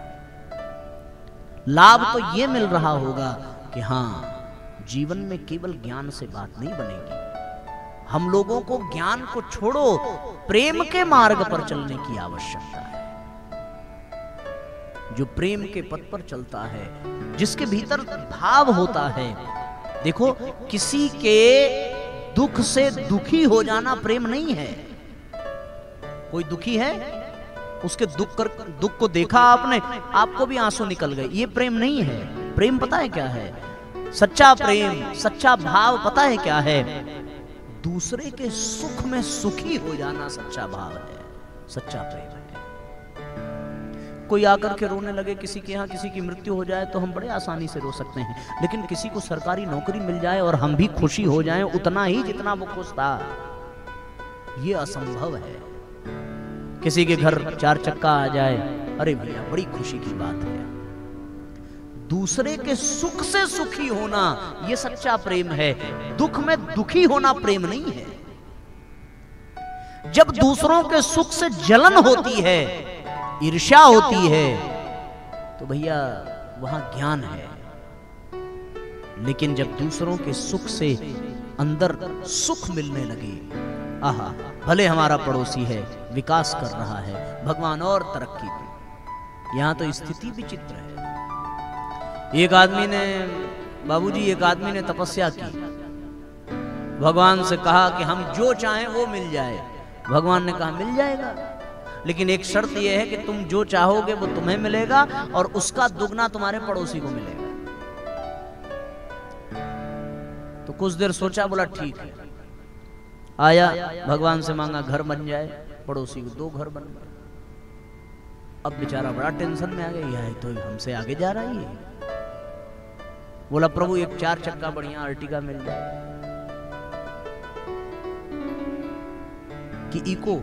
लाभ तो ये मिल रहा होगा कि हाँ, जीवन में केवल ज्ञान से बात नहीं बनेगी। हम लोगों को ज्ञान को छोड़ो, प्रेम के मार्ग पर चलने की आवश्यकता है। जो प्रेम के पथ पर चलता है, जिसके भीतर भाव होता है। देखो, किसी के दुख से दुखी हो जाना प्रेम नहीं है। कोई दुखी है, उसके दुख को देखा आपने, आपको भी आंसू निकल गए, ये प्रेम नहीं है। प्रेम पता है क्या है? सच्चा प्रेम, सच्चा भाव पता है क्या है? दूसरे के सुख में सुखी हो जाना सच्चा भाव है, सच्चा प्रेम है। कोई आकर के रोने लगे, किसी के यहाँ किसी की मृत्यु हो जाए तो हम बड़े आसानी से रो सकते हैं, लेकिन किसी को सरकारी नौकरी मिल जाए और हम भी खुशी हो जाएं उतना ही जितना वो खुश था, ये असंभव है। किसी के घर 4 चक्का आ जाए, अरे भैया बड़ी खुशी की बात है। दूसरे के सुख से सुखी होना ये सच्चा प्रेम है, दुख में दुखी होना प्रेम नहीं है। जब दूसरों के सुख से जलन होती है, ईर्ष्या होती है, तो भैया वहां ज्ञान है। लेकिन जब दूसरों के सुख से अंदर सुख मिलने लगे, आहा, भले हमारा पड़ोसी है, विकास कर रहा है, भगवान और तरक्की दे। यहां तो स्थिति विचित्र है। एक आदमी ने, बाबूजी, एक आदमी ने तपस्या की, भगवान से कहा कि हम जो चाहें वो मिल जाए। भगवान ने कहा मिल जाएगा, लेकिन एक शर्त यह है कि तुम जो चाहोगे वो तुम्हें मिलेगा और उसका दुगना तुम्हारे पड़ोसी को मिलेगा। तो कुछ देर सोचा, बोला ठीक है। आया, भगवान से मांगा घर बन जाए, पड़ोसी को 2 घर बन गए। अब बेचारा बड़ा टेंशन में आ गया, है तो हमसे आगे जा रही है। बोला प्रभु एक 4 चक्का बढ़िया अर्टिगा मिल जाए। कि इको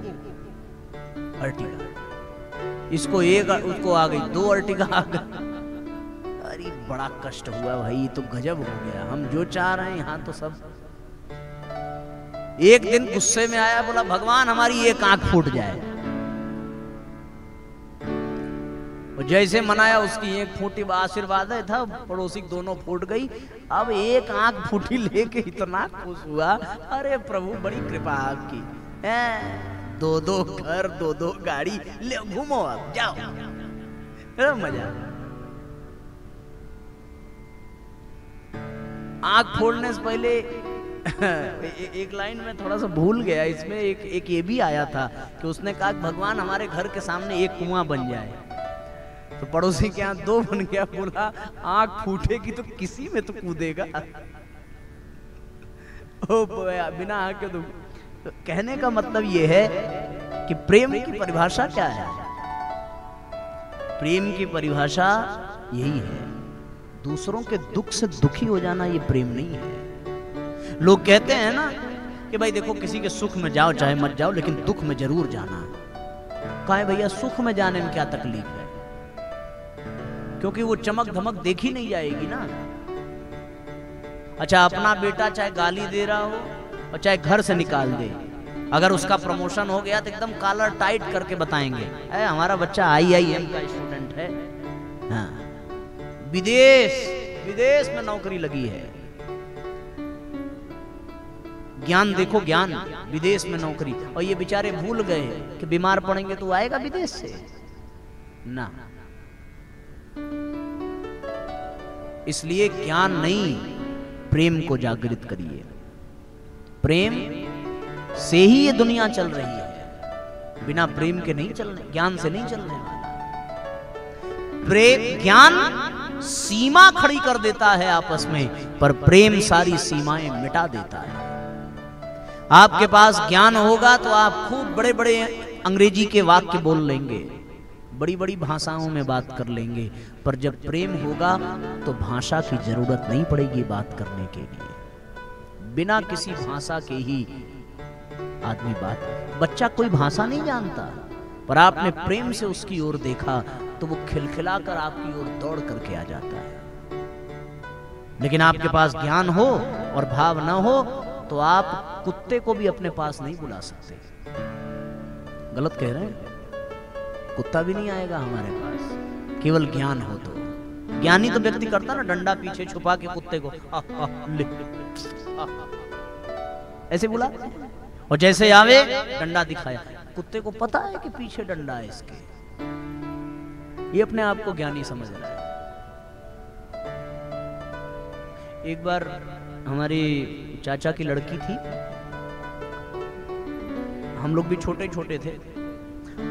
अर्टिगा, इसको एक, उसको आ गई 2 अर्टिगा आ गई। अरे बड़ा कष्ट हुआ भाई, ये तो गजब हो गया, हम जो चाह रहे हैं यहाँ तो सब। एक दिन गुस्से में आया, बोला भगवान हमारी एक आंख फूट जाए। और जैसे मनाया उसकी एक फूटी, आशीर्वाद है था, पड़ोसी दोनों फूट गई। अब एक आंख फूटी लेके इतना खुश हुआ, अरे प्रभु बड़ी कृपा आपकी है, 2-2 घर 2-2 गाड़ी, ले घूमो अब जाओ, मजा। आंख फोड़ने से पहले एक लाइन में थोड़ा सा भूल गया, इसमें एक ये भी आया था कि उसने कहा भगवान हमारे घर के सामने एक कुआं बन जाए, तो पड़ोसी के यहाँ 2 बन गया। बोला आंख फूटेगी तो किसी में तो कूदेगा, ओ बिना आंख के। तो कहने का मतलब ये है कि प्रेम की परिभाषा क्या है? प्रेम की परिभाषा यही है, दूसरों के दुख से दुखी हो जाना ये प्रेम नहीं है। लोग कहते हैं ना कि भाई देखो किसी के सुख में जाओ चाहे मत जाओ, लेकिन दुख में जरूर जाना। कहा है भैया सुख में जाने में क्या तकलीफ है, क्योंकि वो चमक धमक देखी नहीं जाएगी ना। अच्छा अपना बेटा चाहे गाली दे रहा हो और चाहे घर से निकाल दे, अगर उसका प्रमोशन हो गया तो एकदम कॉलर टाइट करके बताएंगे हमारा बच्चा IIM का स्टूडेंट है, हाँ विदेश में नौकरी लगी है। ज्ञान देखो, ज्ञान विदेश में नौकरी, और ये बेचारे भूल गए कि बीमार पड़ेंगे तो आएगा विदेश से ना। इसलिए ज्ञान नहीं, प्रेम को जागृत करिए। प्रेम से ही ये दुनिया चल रही है, बिना प्रेम के नहीं चलने, ज्ञान से नहीं चलने वाला। ज्ञान सीमा खड़ी कर देता है आपस में, पर प्रेम सारी सीमाएं मिटा देता है। आपके पास ज्ञान होगा तो आप खूब बड़े बड़े अंग्रेजी के वाक्य बोल लेंगे, बड़ी बड़ी भाषाओं में बात कर लेंगे, पर जब प्रेम होगा तो भाषा की जरूरत नहीं पड़ेगी बात करने के लिए। बिना किसी भाषा के ही आदमी बात। बच्चा कोई भाषा नहीं जानता, पर आपने प्रेम से उसकी ओर देखा तो वो खिलखिलाकर आपकी ओर दौड़ करके आ जाता है। लेकिन आपके पास ज्ञान हो और भाव न हो तो आप कुत्ते को भी अपने पास नहीं बुला सकते। गलत कह रहे हैं? कुत्ता भी नहीं आएगा हमारे पास, केवल ज्ञान हो तो। ज्ञानी तो व्यक्ति करता ना, डंडा पीछे छुपा के कुत्ते को ले ऐसे बुला, और जैसे आवे डंडा दिखाया। कुत्ते को पता है कि पीछे डंडा है इसके, ये अपने आप को ज्ञानी समझ रहा है। एक बार हमारी चाचा की लड़की थी, हम लोग भी छोटे छोटे थे,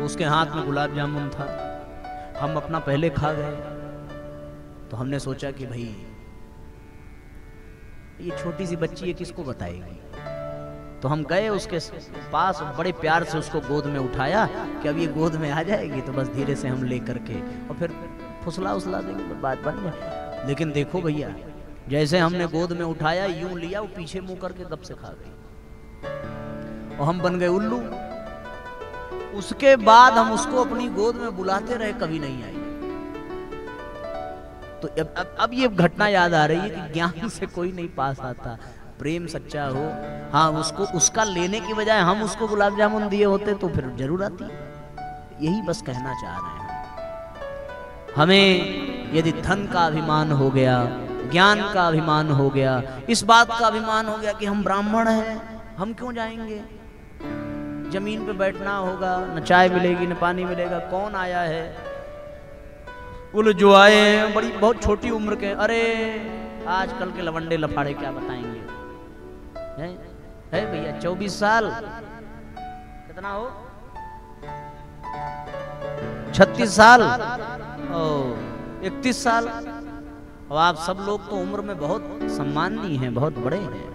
उसके हाथ में गुलाब जामुन था, हम अपना पहले खा गए। तो हमने सोचा कि भाई ये छोटी सी बच्ची है, किसको बताएगी। तो हम गए उसके पास, बड़े प्यार से उसको गोद में उठाया कि अब ये गोद में आ जाएगी तो बस धीरे से हम ले करके और फिर फुसला उसला देंगे, बात बन जाए। लेकिन देखो भैया, जैसे हमने गोद में उठाया, यूं लिया, वो पीछे मुंह करके गप से खा गई और हम बन गए उल्लू। उसके बाद हम उसको अपनी गोद में बुलाते रहे, कभी नहीं आई। तो अब ये घटना याद आ रही है कि ज्ञान से कोई नहीं पास आता, प्रेम सच्चा हो। हाँ, उसको उसका लेने की बजाय हम उसको गुलाब जामुन दिए होते तो फिर जरूर आती। यही बस कहना चाह रहे हैं। हमें यदि धन का अभिमान हो गया, ज्ञान का अभिमान हो गया, इस बात का अभिमान हो गया कि हम ब्राह्मण हैं, हम क्यों जाएंगे, जमीन पे बैठना होगा, न चाय मिलेगी न पानी मिलेगा, कौन आया है, बोले जो आए हैं बड़ी बहुत छोटी उम्र के। अरे आजकल के लवंडे लफाड़े क्या बताएंगे, है भैया 24 साल, कितना हो 36 साल, 31 साल। और आप सब लोग तो उम्र में बहुत सम्माननीय हैं, बहुत बड़े हैं।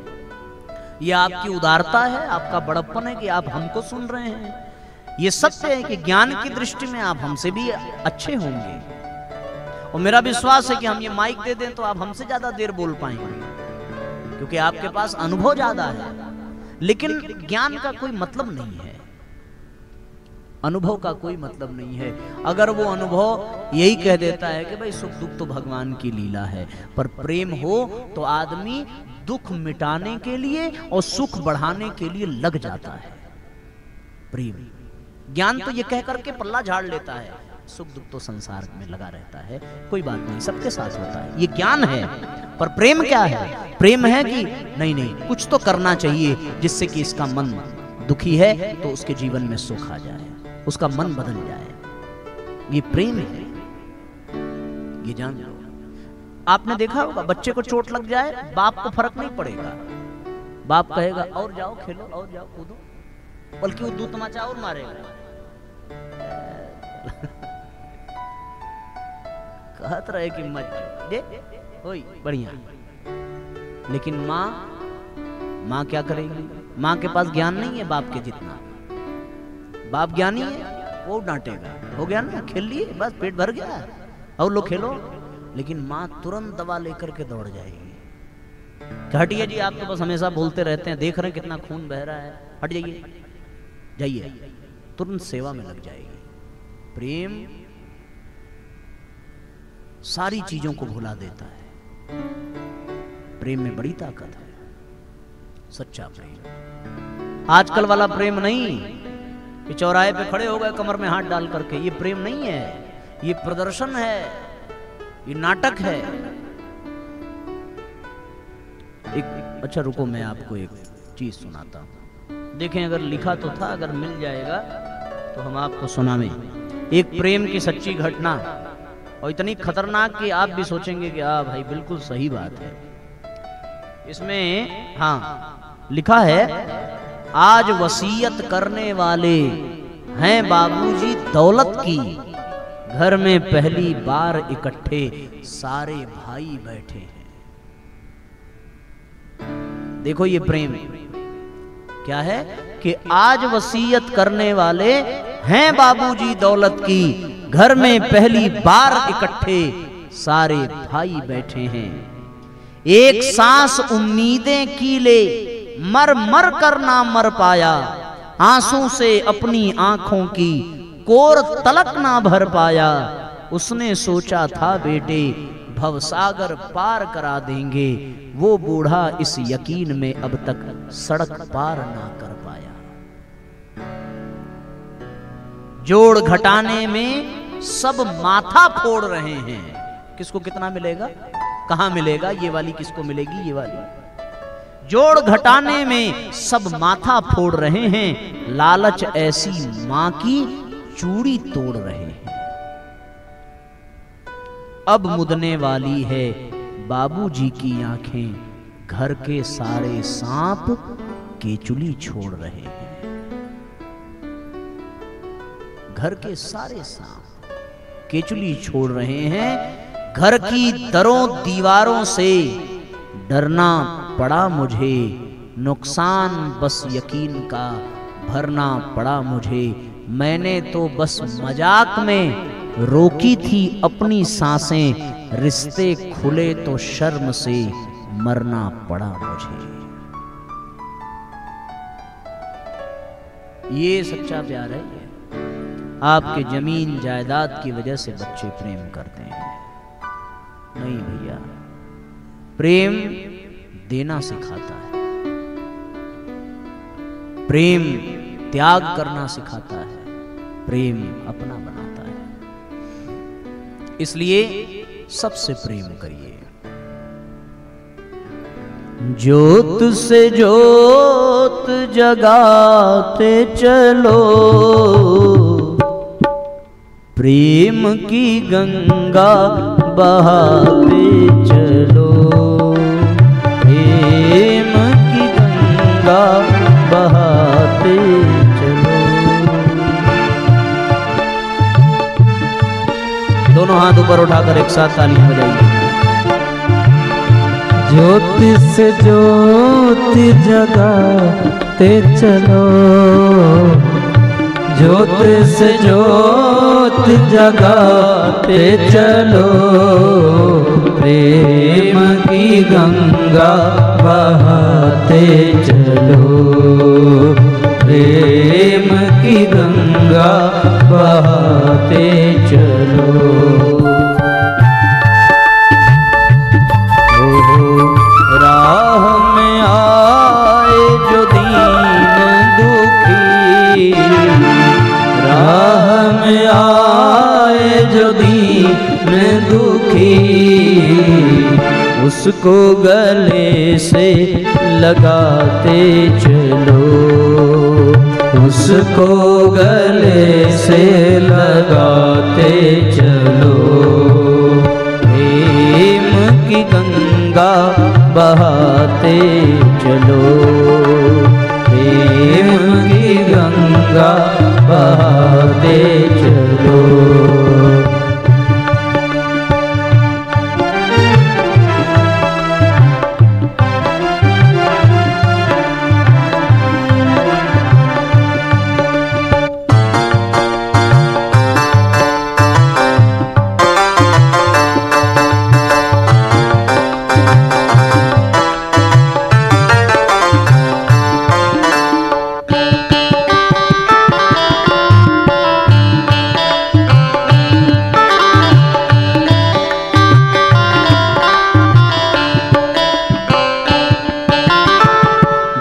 ये आपकी उदारता है, आपका बड़प्पन है कि आप हमको सुन रहे हैं। ये सत्य है कि ज्ञान की दृष्टि में आप हमसे भी अच्छे होंगे, और मेरा विश्वास है कि हम ये माइक दे दें तो आप हमसे ज्यादा देर बोल पाएंगे, क्योंकि आपके पास अनुभव ज्यादा है। लेकिन ज्ञान का कोई मतलब नहीं है, अनुभव का कोई मतलब नहीं है। अगर वो अनुभव यही कह देता है कि भाई सुख दुख तो भगवान की लीला है, पर प्रेम हो तो आदमी दुख मिटाने के लिए और सुख बढ़ाने के लिए लग जाता है। प्रेम, ज्ञान तो ये कह करके पल्ला झाड़ लेता है, सुख दुख तो संसार में लगा रहता है, कोई बात नहीं, सबके साथ होता है, ये ज्ञान है। पर प्रेम क्या है? प्रेम है कि नहीं नहीं कुछ तो करना चाहिए जिससे कि इसका मन दुखी है तो उसके जीवन में सुख आ जाए, उसका मन बदल जाए, ये प्रेम है। ये जान लो। आपने देखा होगा बच्चे को चोट लग जाए, बाप को फर्क नहीं पड़ेगा, बाप कहेगा और जाओ खेलो, और जाओ कूदो, बल्कि वो दो तमाचा और मारेगा। कहत रहे कि मत दे होई बढ़िया। लेकिन माँ क्या करेगी? माँ के पास ज्ञान नहीं है बाप के जितना। बाप ज्ञानी है, वो डांटेगा, हो गया ना, खेल लिए बस, पेट भर गया और लो खेलो। लेकिन माँ तुरंत दवा लेकर के दौड़ जाएगी। हटिए जी, आप तो बस हमेशा बोलते रहते हैं, देख रहे हैं कितना खून बह रहा है, हट जाइए, जाइए, तुरंत सेवा में लग जाएगी। प्रेम सारी चीजों को भुला देता है। प्रेम में बड़ी ताकत है, सच्चा प्रेम। आजकल वाला प्रेम नहीं कि चौराहे पे खड़े हो गए कमर में हाथ डाल करके, ये प्रेम नहीं है, ये प्रदर्शन है, ये नाटक है। एक अच्छा रुको, मैं आपको एक चीज सुनाता हूं। देखें, अगर लिखा तो था, अगर मिल जाएगा तो हम आपको सुनावें। एक प्रेम की सच्ची घटना, और इतनी खतरनाक कि आप भी सोचेंगे कि हाँ भाई बिल्कुल सही बात है। इसमें हाँ लिखा है, आज वसीयत करने वाले हैं बाबूजी दौलत की, घर में पहली बार इकट्ठे सारे भाई बैठे हैं। देखो ये प्रेम क्या है कि आज वसीयत करने वाले हैं बाबूजी दौलत की, घर में पहली बार इकट्ठे सारे भाई बैठे हैं। एक सांस उम्मीदें की ले, मर मर कर ना मर पाया, आंसू से अपनी आंखों की कोर तलक ना भर पाया। उसने सोचा था बेटे भवसागर पार करा देंगे, वो बूढ़ा इस यकीन में अब तक सड़क पार ना कर पाया। जोड़ घटाने में सब माथा फोड़ रहे हैं, किसको कितना मिलेगा, कहां मिलेगा, ये वाली किसको मिलेगी, ये वाली। जोड़ घटाने में सब माथा फोड़ रहे हैं, लालच ऐसी मां की चूड़ी तोड़ रहे हैं। अब मुदने वाली है बाबूजी की आंखें, घर के सारे सांप केचुली छोड़ रहे हैं। घर के सारे सांप केचुली छोड़ रहे हैं। घर की दरों दीवारों से डरना पड़ा मुझे, नुकसान बस यकीन का भरना पड़ा मुझे। मैंने तो बस मजाक में रोकी थी अपनी सांसें, रिश्ते खुले तो शर्म से मरना पड़ा मुझे। ये सच्चा प्यार है। आपके जमीन जायदाद की वजह से बच्चे प्रेम करते हैं, नहीं भैया। प्रेम देना सिखाता है, प्रेम त्याग करना सिखाता है, प्रेम अपना बनाता है। इसलिए सबसे प्रेम करिए। ज्योत से ज्योत जगाते चलो, प्रेम की गंगा बहाते चलो, प्रेम की गंगा बहाते चलो। दोनों हाथ ऊपर उठाकर एक साथ तालियां बजाइए। ज्योति से ज्योति जगाते चलो, ज्योति से ज्योति जगाते चलो, प्रेम की गंगा बहाते चलो, प्रेम की गंगा बहाते चलो। राह में आए जो दीन दुखी, राह में आए जो दीन दुखी, उसको गले से लगाते चलो। उसको गले से लगाते चलो। प्रेम की गंगा बहाते चलो। प्रेम की गंगा बहाते चलो।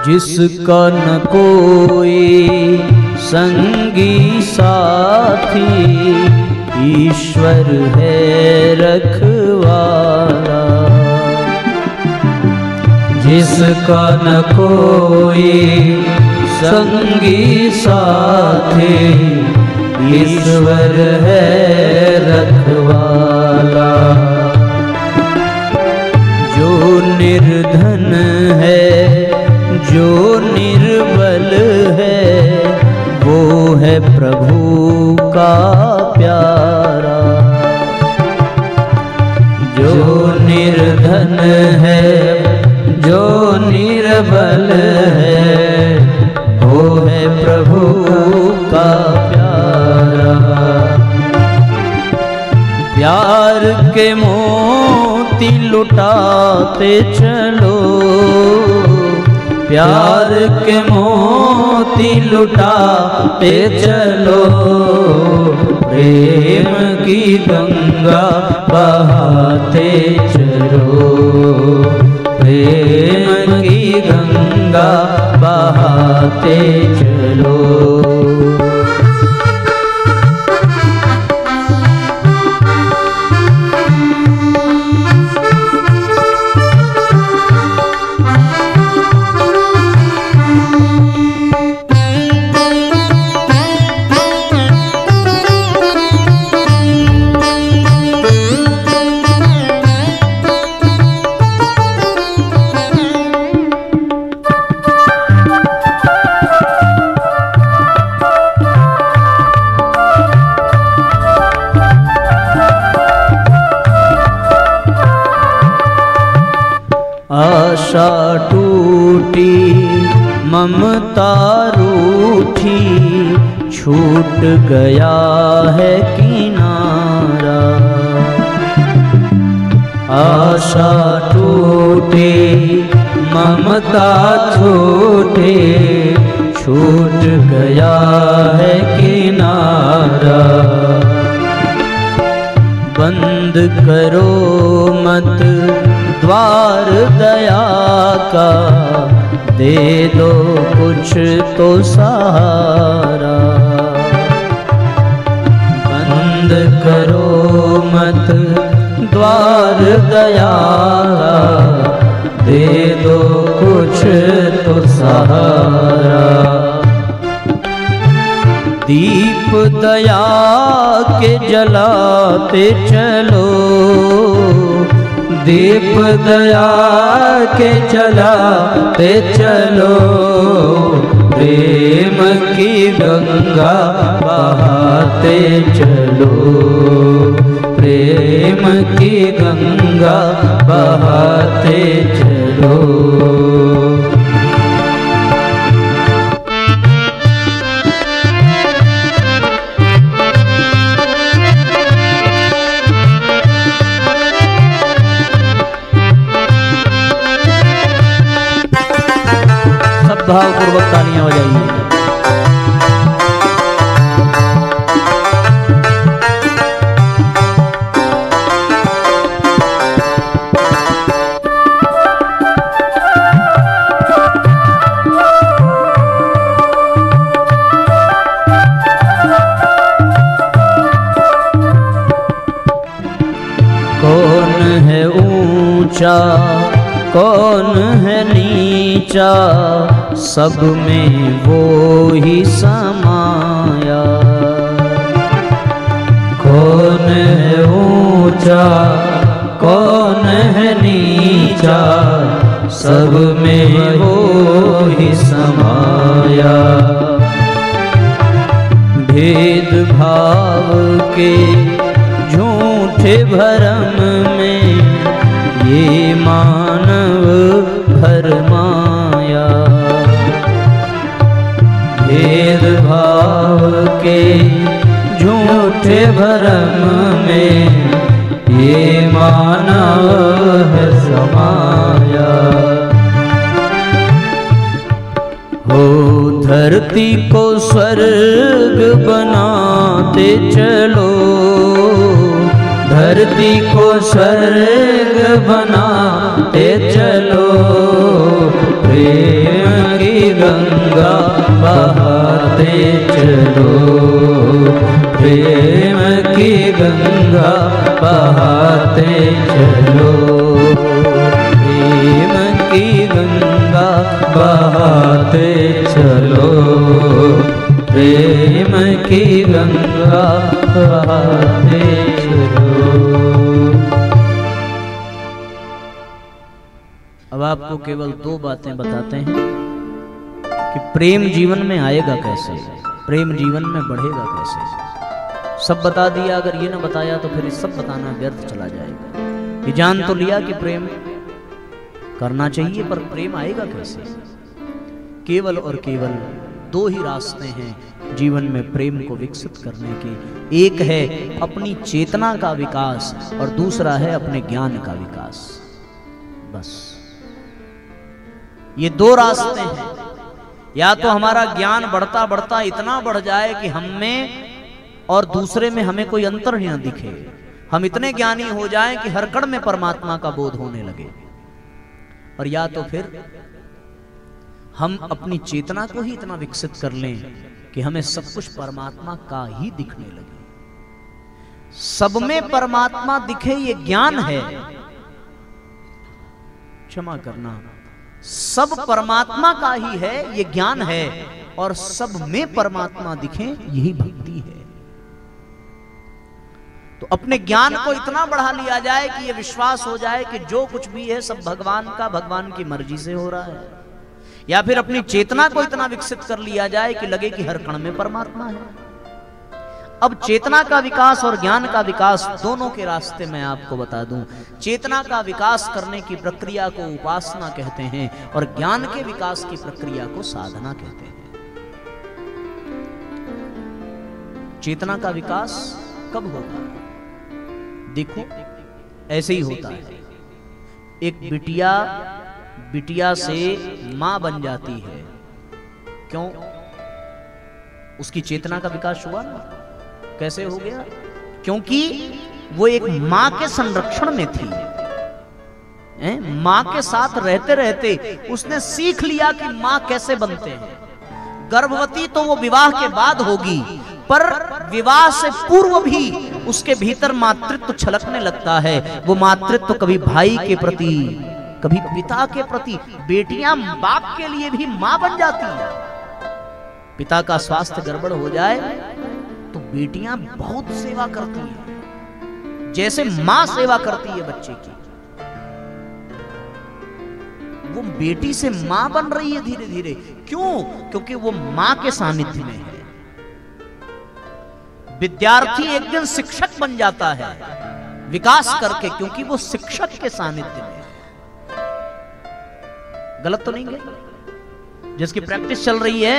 जिसका न कोई संगी साथी, ईश्वर है रखवाला। जिसका न कोई संगी साथी, ईश्वर है रखवाला। जो निर्धन है, जो निर्बल है, वो है प्रभु का प्यारा। जो निर्धन है, जो निर्बल है, वो है प्रभु का प्यारा। प्यार के मोती लुटाते चलो। प्यार के मोती लुटाते चलो। प्रेम की गंगा बहाते चलो। प्रेम की गंगा बहाते चलो। आशा टूटी ममता रूठी, छूट गया है किनारा। आशा टूटी ममता छूटी, छूट गया है किनारा। बंद करो मत द्वार दया का, दे दो कुछ तो सहारा। बंद करो मत द्वार दया का, दे दो कुछ तो सहारा। दीप दया के जलाते चलो। दीप दया के जलाते चलो। प्रेम की गंगा बहाते चलो। प्रेम की गंगा बहाते चलो। भावपूर्वक तालियां बजाइए। है ऊंचा कौन है नीचा, सब में वो ही समाया। कौन है ऊंचा कौन है नीचा, सब में वो ही समाया। भेद भाव के झूठे भरम में ये मानव भरमाया। भेद भाव के झूठे भरम में ये मानव है समाया। हो धरती को स्वर्ग बनाते चलो, धरती को स्वर्ग बनाते चलो, प्रेम की गंगा बहाते चलो, प्रेम की गंगा बहाते चलो, प्रेम की गंगा बहाते चलो, प्रेम की गंगा बहाते चलो। अब आपको केवल दो बातें बताते हैं कि प्रेम जीवन में आएगा कैसे, प्रेम जीवन में बढ़ेगा कैसे। सब बता दिया, अगर ये ना बताया तो फिर सब बताना व्यर्थ चला जाएगा। ये जान तो लिया कि प्रेम करना चाहिए, पर प्रेम आएगा कैसे। केवल और केवल दो ही रास्ते हैं जीवन में प्रेम को विकसित करने के। एक है अपनी चेतना का विकास और दूसरा है अपने ज्ञान का विकास। बस ये दो रास्ते हैं। या तो हमारा ज्ञान बढ़ता बढ़ता इतना बढ़ जाए कि हम में और दूसरे में हमें कोई अंतर ही न दिखे, हम इतने ज्ञानी हो जाएं कि हर कण में परमात्मा का बोध होने लगे। और या तो फिर हम अपनी चेतना को ही इतना विकसित कर लें कि हमें सब कुछ परमात्मा का ही दिखने लगे। सब में परमात्मा दिखे ये ज्ञान है, क्षमा करना, सब परमात्मा का ही है ये ज्ञान है, और सब में परमात्मा दिखे यही भक्ति है। तो अपने ज्ञान को इतना बढ़ा लिया जाए कि ये विश्वास हो जाए कि जो कुछ भी है सब भगवान का, भगवान की मर्जी से हो रहा है। या फिर अपनी चेतना को इतना विकसित कर लिया जाए कि लगे कि हर कण में परमात्मा है। अब चेतना का विकास और ज्ञान का विकास दोनों के रास्ते मैं आपको बता दूं। चेतना का विकास करने की प्रक्रिया को उपासना कहते हैं और ज्ञान के विकास की प्रक्रिया को साधना कहते हैं। चेतना का विकास कब होता है? देखो ऐसे ही होता है। एक बिटिया से मां बन जाती है। क्यों? उसकी चेतना का विकास हुआ ना। कैसे हो गया? क्योंकि वो एक मां के संरक्षण में थी। मां के साथ रहते रहते उसने सीख लिया कि मां कैसे बनते हैं। गर्भवती तो वो विवाह के बाद होगी, पर विवाह से पूर्व भी उसके भीतर मातृत्व छलकने लगता है। वो मातृत्व कभी भाई के प्रति, कभी पिता के प्रति। बेटियां बाप के लिए भी मां बन जाती हैं। पिता का स्वास्थ्य गड़बड़ हो जाए तो बेटियां बहुत सेवा करती हैं, जैसे मां सेवा करती है बच्चे की। वो बेटी से मां बन रही है धीरे धीरे। क्यों? क्योंकि वो मां के सानिध्य में है। विद्यार्थी एक दिन शिक्षक बन जाता है विकास करके, क्योंकि वो शिक्षक के सानिध्य में है। गलत तो नहीं है? जिसकी प्रैक्टिस चल रही है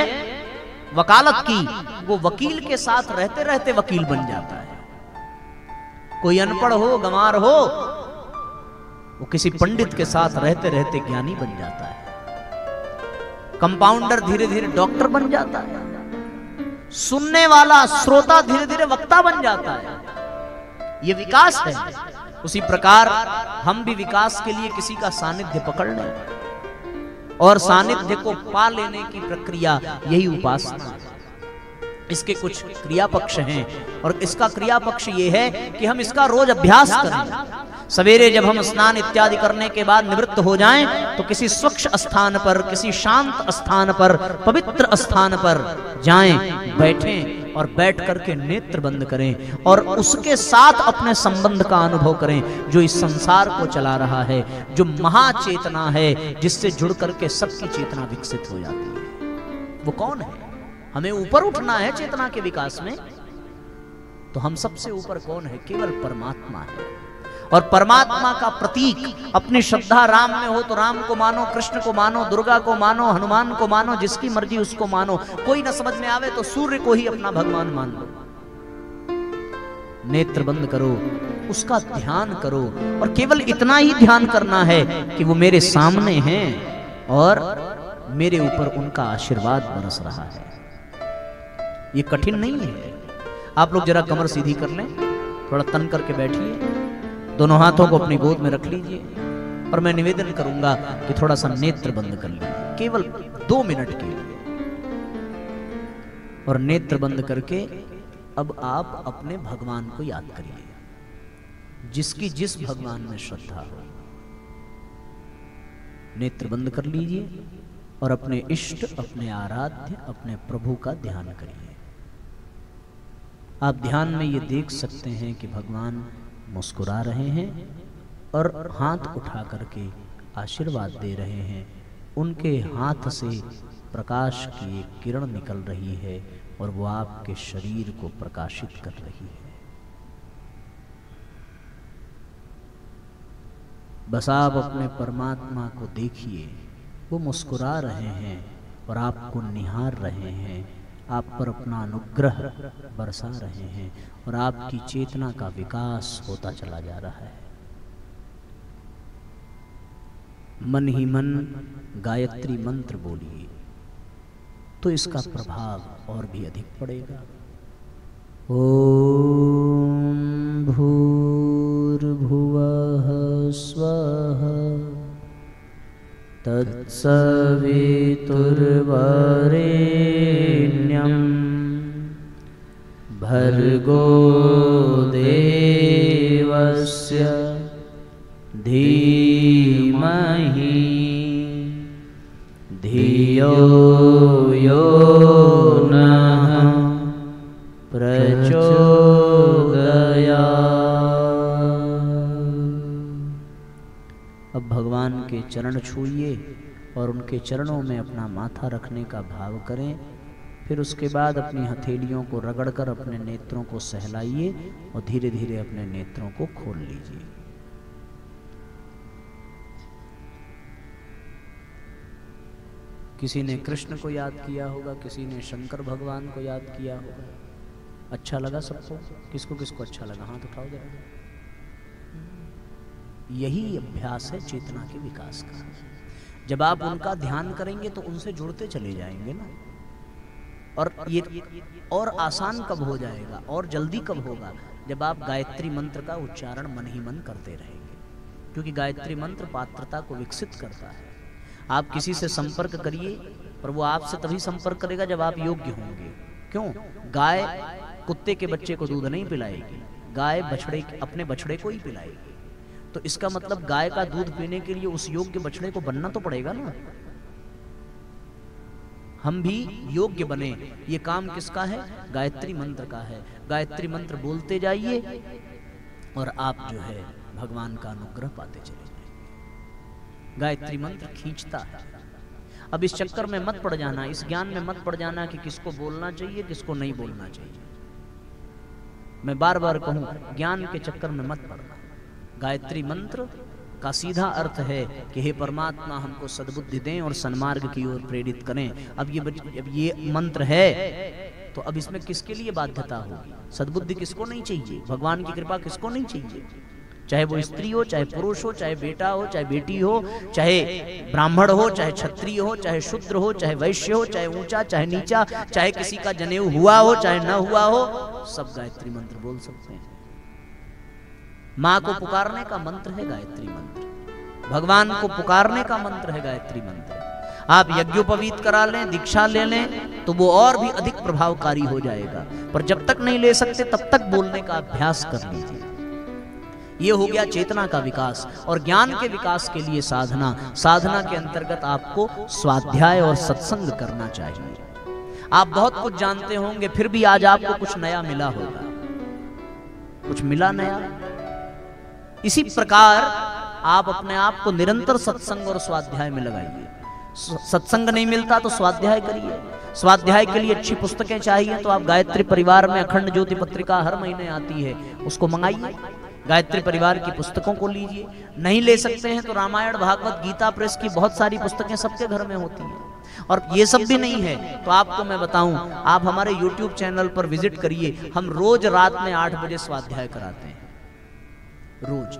वकालत की, वो वकील के साथ रहते रहते वकील बन जाता है। कोई अनपढ़ हो, गंवार हो, वो किसी पंडित के साथ रहते रहते ज्ञानी बन जाता है। कंपाउंडर धीरे धीरे डॉक्टर बन जाता है। सुनने वाला श्रोता धीरे धीरे वक्ता बन जाता है। ये विकास है। उसी प्रकार हम भी विकास के लिए किसी का सानिध्य पकड़ लें, और सानिध्य को पा लेने की प्रक्रिया यही उपासना है। इसके कुछ क्रिया पक्ष हैं और इसका क्रिया पक्ष ये है कि हम इसका रोज अभ्यास करें। सवेरे जब हम स्नान इत्यादि करने के बाद निवृत्त हो जाएं तो किसी स्वच्छ स्थान पर, किसी शांत स्थान पर, पवित्र स्थान पर जाएं, बैठें और बैठ करके नेत्र बंद करें और उसके साथ अपने संबंध का अनुभव करें जो इस संसार को चला रहा है, जो महाचेतना है जिससे जुड़ करके सबकी चेतना विकसित हो जाती है। वो कौन है? हमें ऊपर उठना है चेतना के विकास में, तो हम सबसे ऊपर कौन है? केवल परमात्मा है। और परमात्मा का प्रतीक अपनी श्रद्धा राम में हो तो राम को मानो, कृष्ण को मानो, दुर्गा को मानो, हनुमान को मानो, जिसकी मर्जी उसको मानो। कोई न समझ में आवे तो सूर्य को ही अपना भगवान मान लो। नेत्र बंद करो, उसका ध्यान करो और केवल इतना ही ध्यान करना है कि वो मेरे सामने हैं और मेरे ऊपर उनका आशीर्वाद बरस रहा है। ये कठिन नहीं है। आप लोग जरा कमर सीधी कर लें, थोड़ा तन करके बैठिए, दोनों हाथों को अपनी गोद में रख लीजिए और मैं निवेदन करूंगा कि थोड़ा सा नेत्र बंद कर लीजिए, केवल 2 मिनट के लिए। और नेत्र बंद करके अब आप अपने भगवान को याद करिए, जिसकी जिस भगवान में श्रद्धा हो। नेत्र बंद कर लीजिए और अपने इष्ट, अपने आराध्य, अपने प्रभु का ध्यान करिए। आप ध्यान में ये देख सकते हैं कि भगवान मुस्कुरा रहे हैं और हाथ उठा करके आशीर्वाद दे रहे हैं। उनके हाथ से प्रकाश की एक किरण निकल रही है और वो आपके शरीर को प्रकाशित कर रही है। बस आप अपने परमात्मा को देखिए, वो मुस्कुरा रहे हैं और आपको निहार रहे हैं, आप पर अपना अनुग्रह बरसा रहे हैं और आपकी चेतना का विकास होता चला जा रहा है। मन ही मन गायत्री मंत्र बोलिए तो इसका प्रभाव और भी अधिक पड़ेगा। ओम भूर्भुवः स्वः तत्सवितुर्वरेण्यं भर्गो देवस्य धीमहि धियो यो नः प्रचोदयात्। अब भगवान के चरण छूइए और उनके चरणों में अपना माथा रखने का भाव करें। फिर उसके बाद अपनी हथेलियों को रगड़कर अपने नेत्रों को सहलाइए और धीरे धीरे अपने नेत्रों को खोल लीजिए। किसी ने कृष्ण को याद किया होगा, किसी ने शंकर भगवान को याद किया होगा। अच्छा लगा सबको? किसको किसको अच्छा लगा? हाथ उठाओ जरा। यही अभ्यास है चेतना के विकास का। जब आप उनका ध्यान करेंगे तो उनसे जुड़ते चले जाएंगे ना। और ये और आसान कब हो जाएगा और जल्दी कब होगा? जब आप गायत्री मंत्र का उच्चारण मन ही मन करते रहेंगे, क्योंकि गायत्री मंत्र पात्रता को विकसित करता है। आप किसी से संपर्क करिए पर वो आपसे तभी संपर्क करेगा जब आप योग्य होंगे। क्यों? गाय कुत्ते के बच्चे को दूध नहीं पिलाएगी, गाय अपने बछड़े को ही पिलाएगी। तो इसका मतलब गाय का दूध पीने के लिए उस योग्य बछड़े को बनना तो पड़ेगा ना। हम भी योग्य बने। ये काम किसका है? गायत्री मंत्र का है। गायत्री मंत्र बोलते जाइए और आप जो है भगवान का अनुग्रह पाते चले जाएंगे। गायत्री मंत्र खींचता है। अब इस चक्कर में मत पड़ जाना, इस ज्ञान में मत पड़ जाना कि किसको बोलना चाहिए किसको नहीं बोलना चाहिए। मैं बार बार कहूं, ज्ञान के चक्कर में मत पड़ना। गायत्री मंत्र का सीधा अर्थ है कि हे परमात्मा हमको सद्बुद्धि दें और सन्मार्ग की ओर प्रेरित करें। अब ये मंत्र है तो अब इसमें किसके लिए बाध्यता होगी? सद्बुद्धि किसको नहीं चाहिए? भगवान की कृपा किसको नहीं चाहिए? चाहे वो स्त्री हो, चाहे पुरुष हो, चाहे बेटा हो, चाहे बेटी हो, चाहे ब्राह्मण हो, चाहे क्षत्रिय हो, चाहे शूद्र हो, चाहे वैश्य हो, चाहे ऊंचा चाहे नीचा, चाहे किसी का जनेऊ हुआ हो चाहे न हुआ हो, सब गायत्री मंत्र बोल सकते हैं। माँ को पुकारने का मंत्र है गायत्री मंत्र, भगवान को पुकारने का मंत्र है गायत्री मंत्र। आप यज्ञोपवीत करा लें, दीक्षा ले लें, तो वो और भी अधिक प्रभावकारी हो जाएगा। पर जब तक नहीं ले सकते तब तक बोलने का अभ्यास कर लीजिए। ये हो गया चेतना का विकास। और ज्ञान के विकास के लिए साधना, साधना के अंतर्गत आपको स्वाध्याय और सत्संग करना चाहिए। आप बहुत कुछ जानते होंगे, फिर भी आज आपको कुछ नया मिला होगा, कुछ मिला नया। इसी प्रकार आप अपने आप को निरंतर सत्संग और स्वाध्याय में लगाइए। सत्संग नहीं मिलता तो स्वाध्याय करिए। स्वाध्याय के लिए अच्छी पुस्तकें चाहिए तो आप गायत्री परिवार में अखंड ज्योति पत्रिका हर महीने आती है, उसको मंगाइए। गायत्री परिवार की पुस्तकों को लीजिए। नहीं ले सकते हैं तो रामायण, भागवत, गीता प्रेस की बहुत सारी पुस्तकें सबके घर में होती हैं। और ये सब भी नहीं है तो आपको मैं बताऊं, आप हमारे YouTube चैनल पर विजिट करिए। हम रोज रात में 8 बजे स्वाध्याय कराते हैं। रोज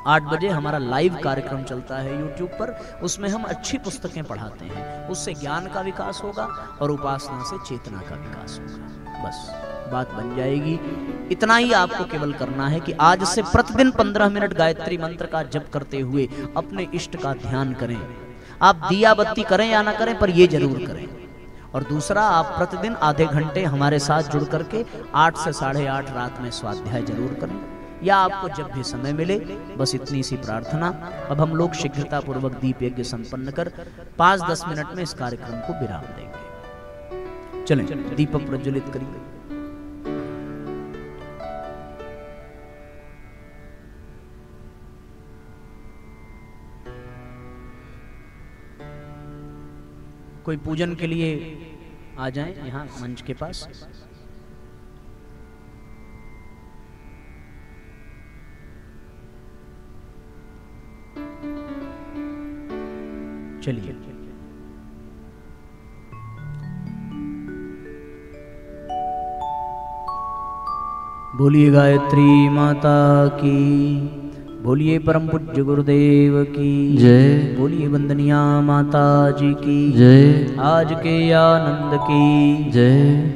8 बजे हमारा लाइव कार्यक्रम चलता है YouTube पर। उसमें हम अच्छी पुस्तकें पढ़ाते हैं। उससे ज्ञान का विकास होगा और उपासना से चेतना का विकास होगा। बस बात बन जाएगी। इतना ही आपको केवल करना है कि आज से प्रतिदिन 15 मिनट गायत्री मंत्र का जप करते हुए अपने इष्ट का ध्यान करें। आप दिया बत्ती करें या ना करें, पर ये जरूर करें। और दूसरा, आप प्रतिदिन आधे घंटे हमारे साथ जुड़ करके 8 से 8:30 रात में स्वाध्याय जरूर करें, या आपको जब भी समय मिले। बस इतनी सी प्रार्थना। अब हम लोग शीघ्रता पूर्वक दीप यज्ञ संपन्न कर 5-10 मिनट में इस कार्यक्रम को विराम देंगे। चलें, दीपक प्रज्वलित करिए। कोई पूजन के लिए आ जाएं यहाँ मंच के पास। चलिए, बोलिए गायत्री माता की, बोलिए परम पूज्य गुरुदेव की जय। बोलिए वंदनिया माता जी की जय। आज के आनंद की जय।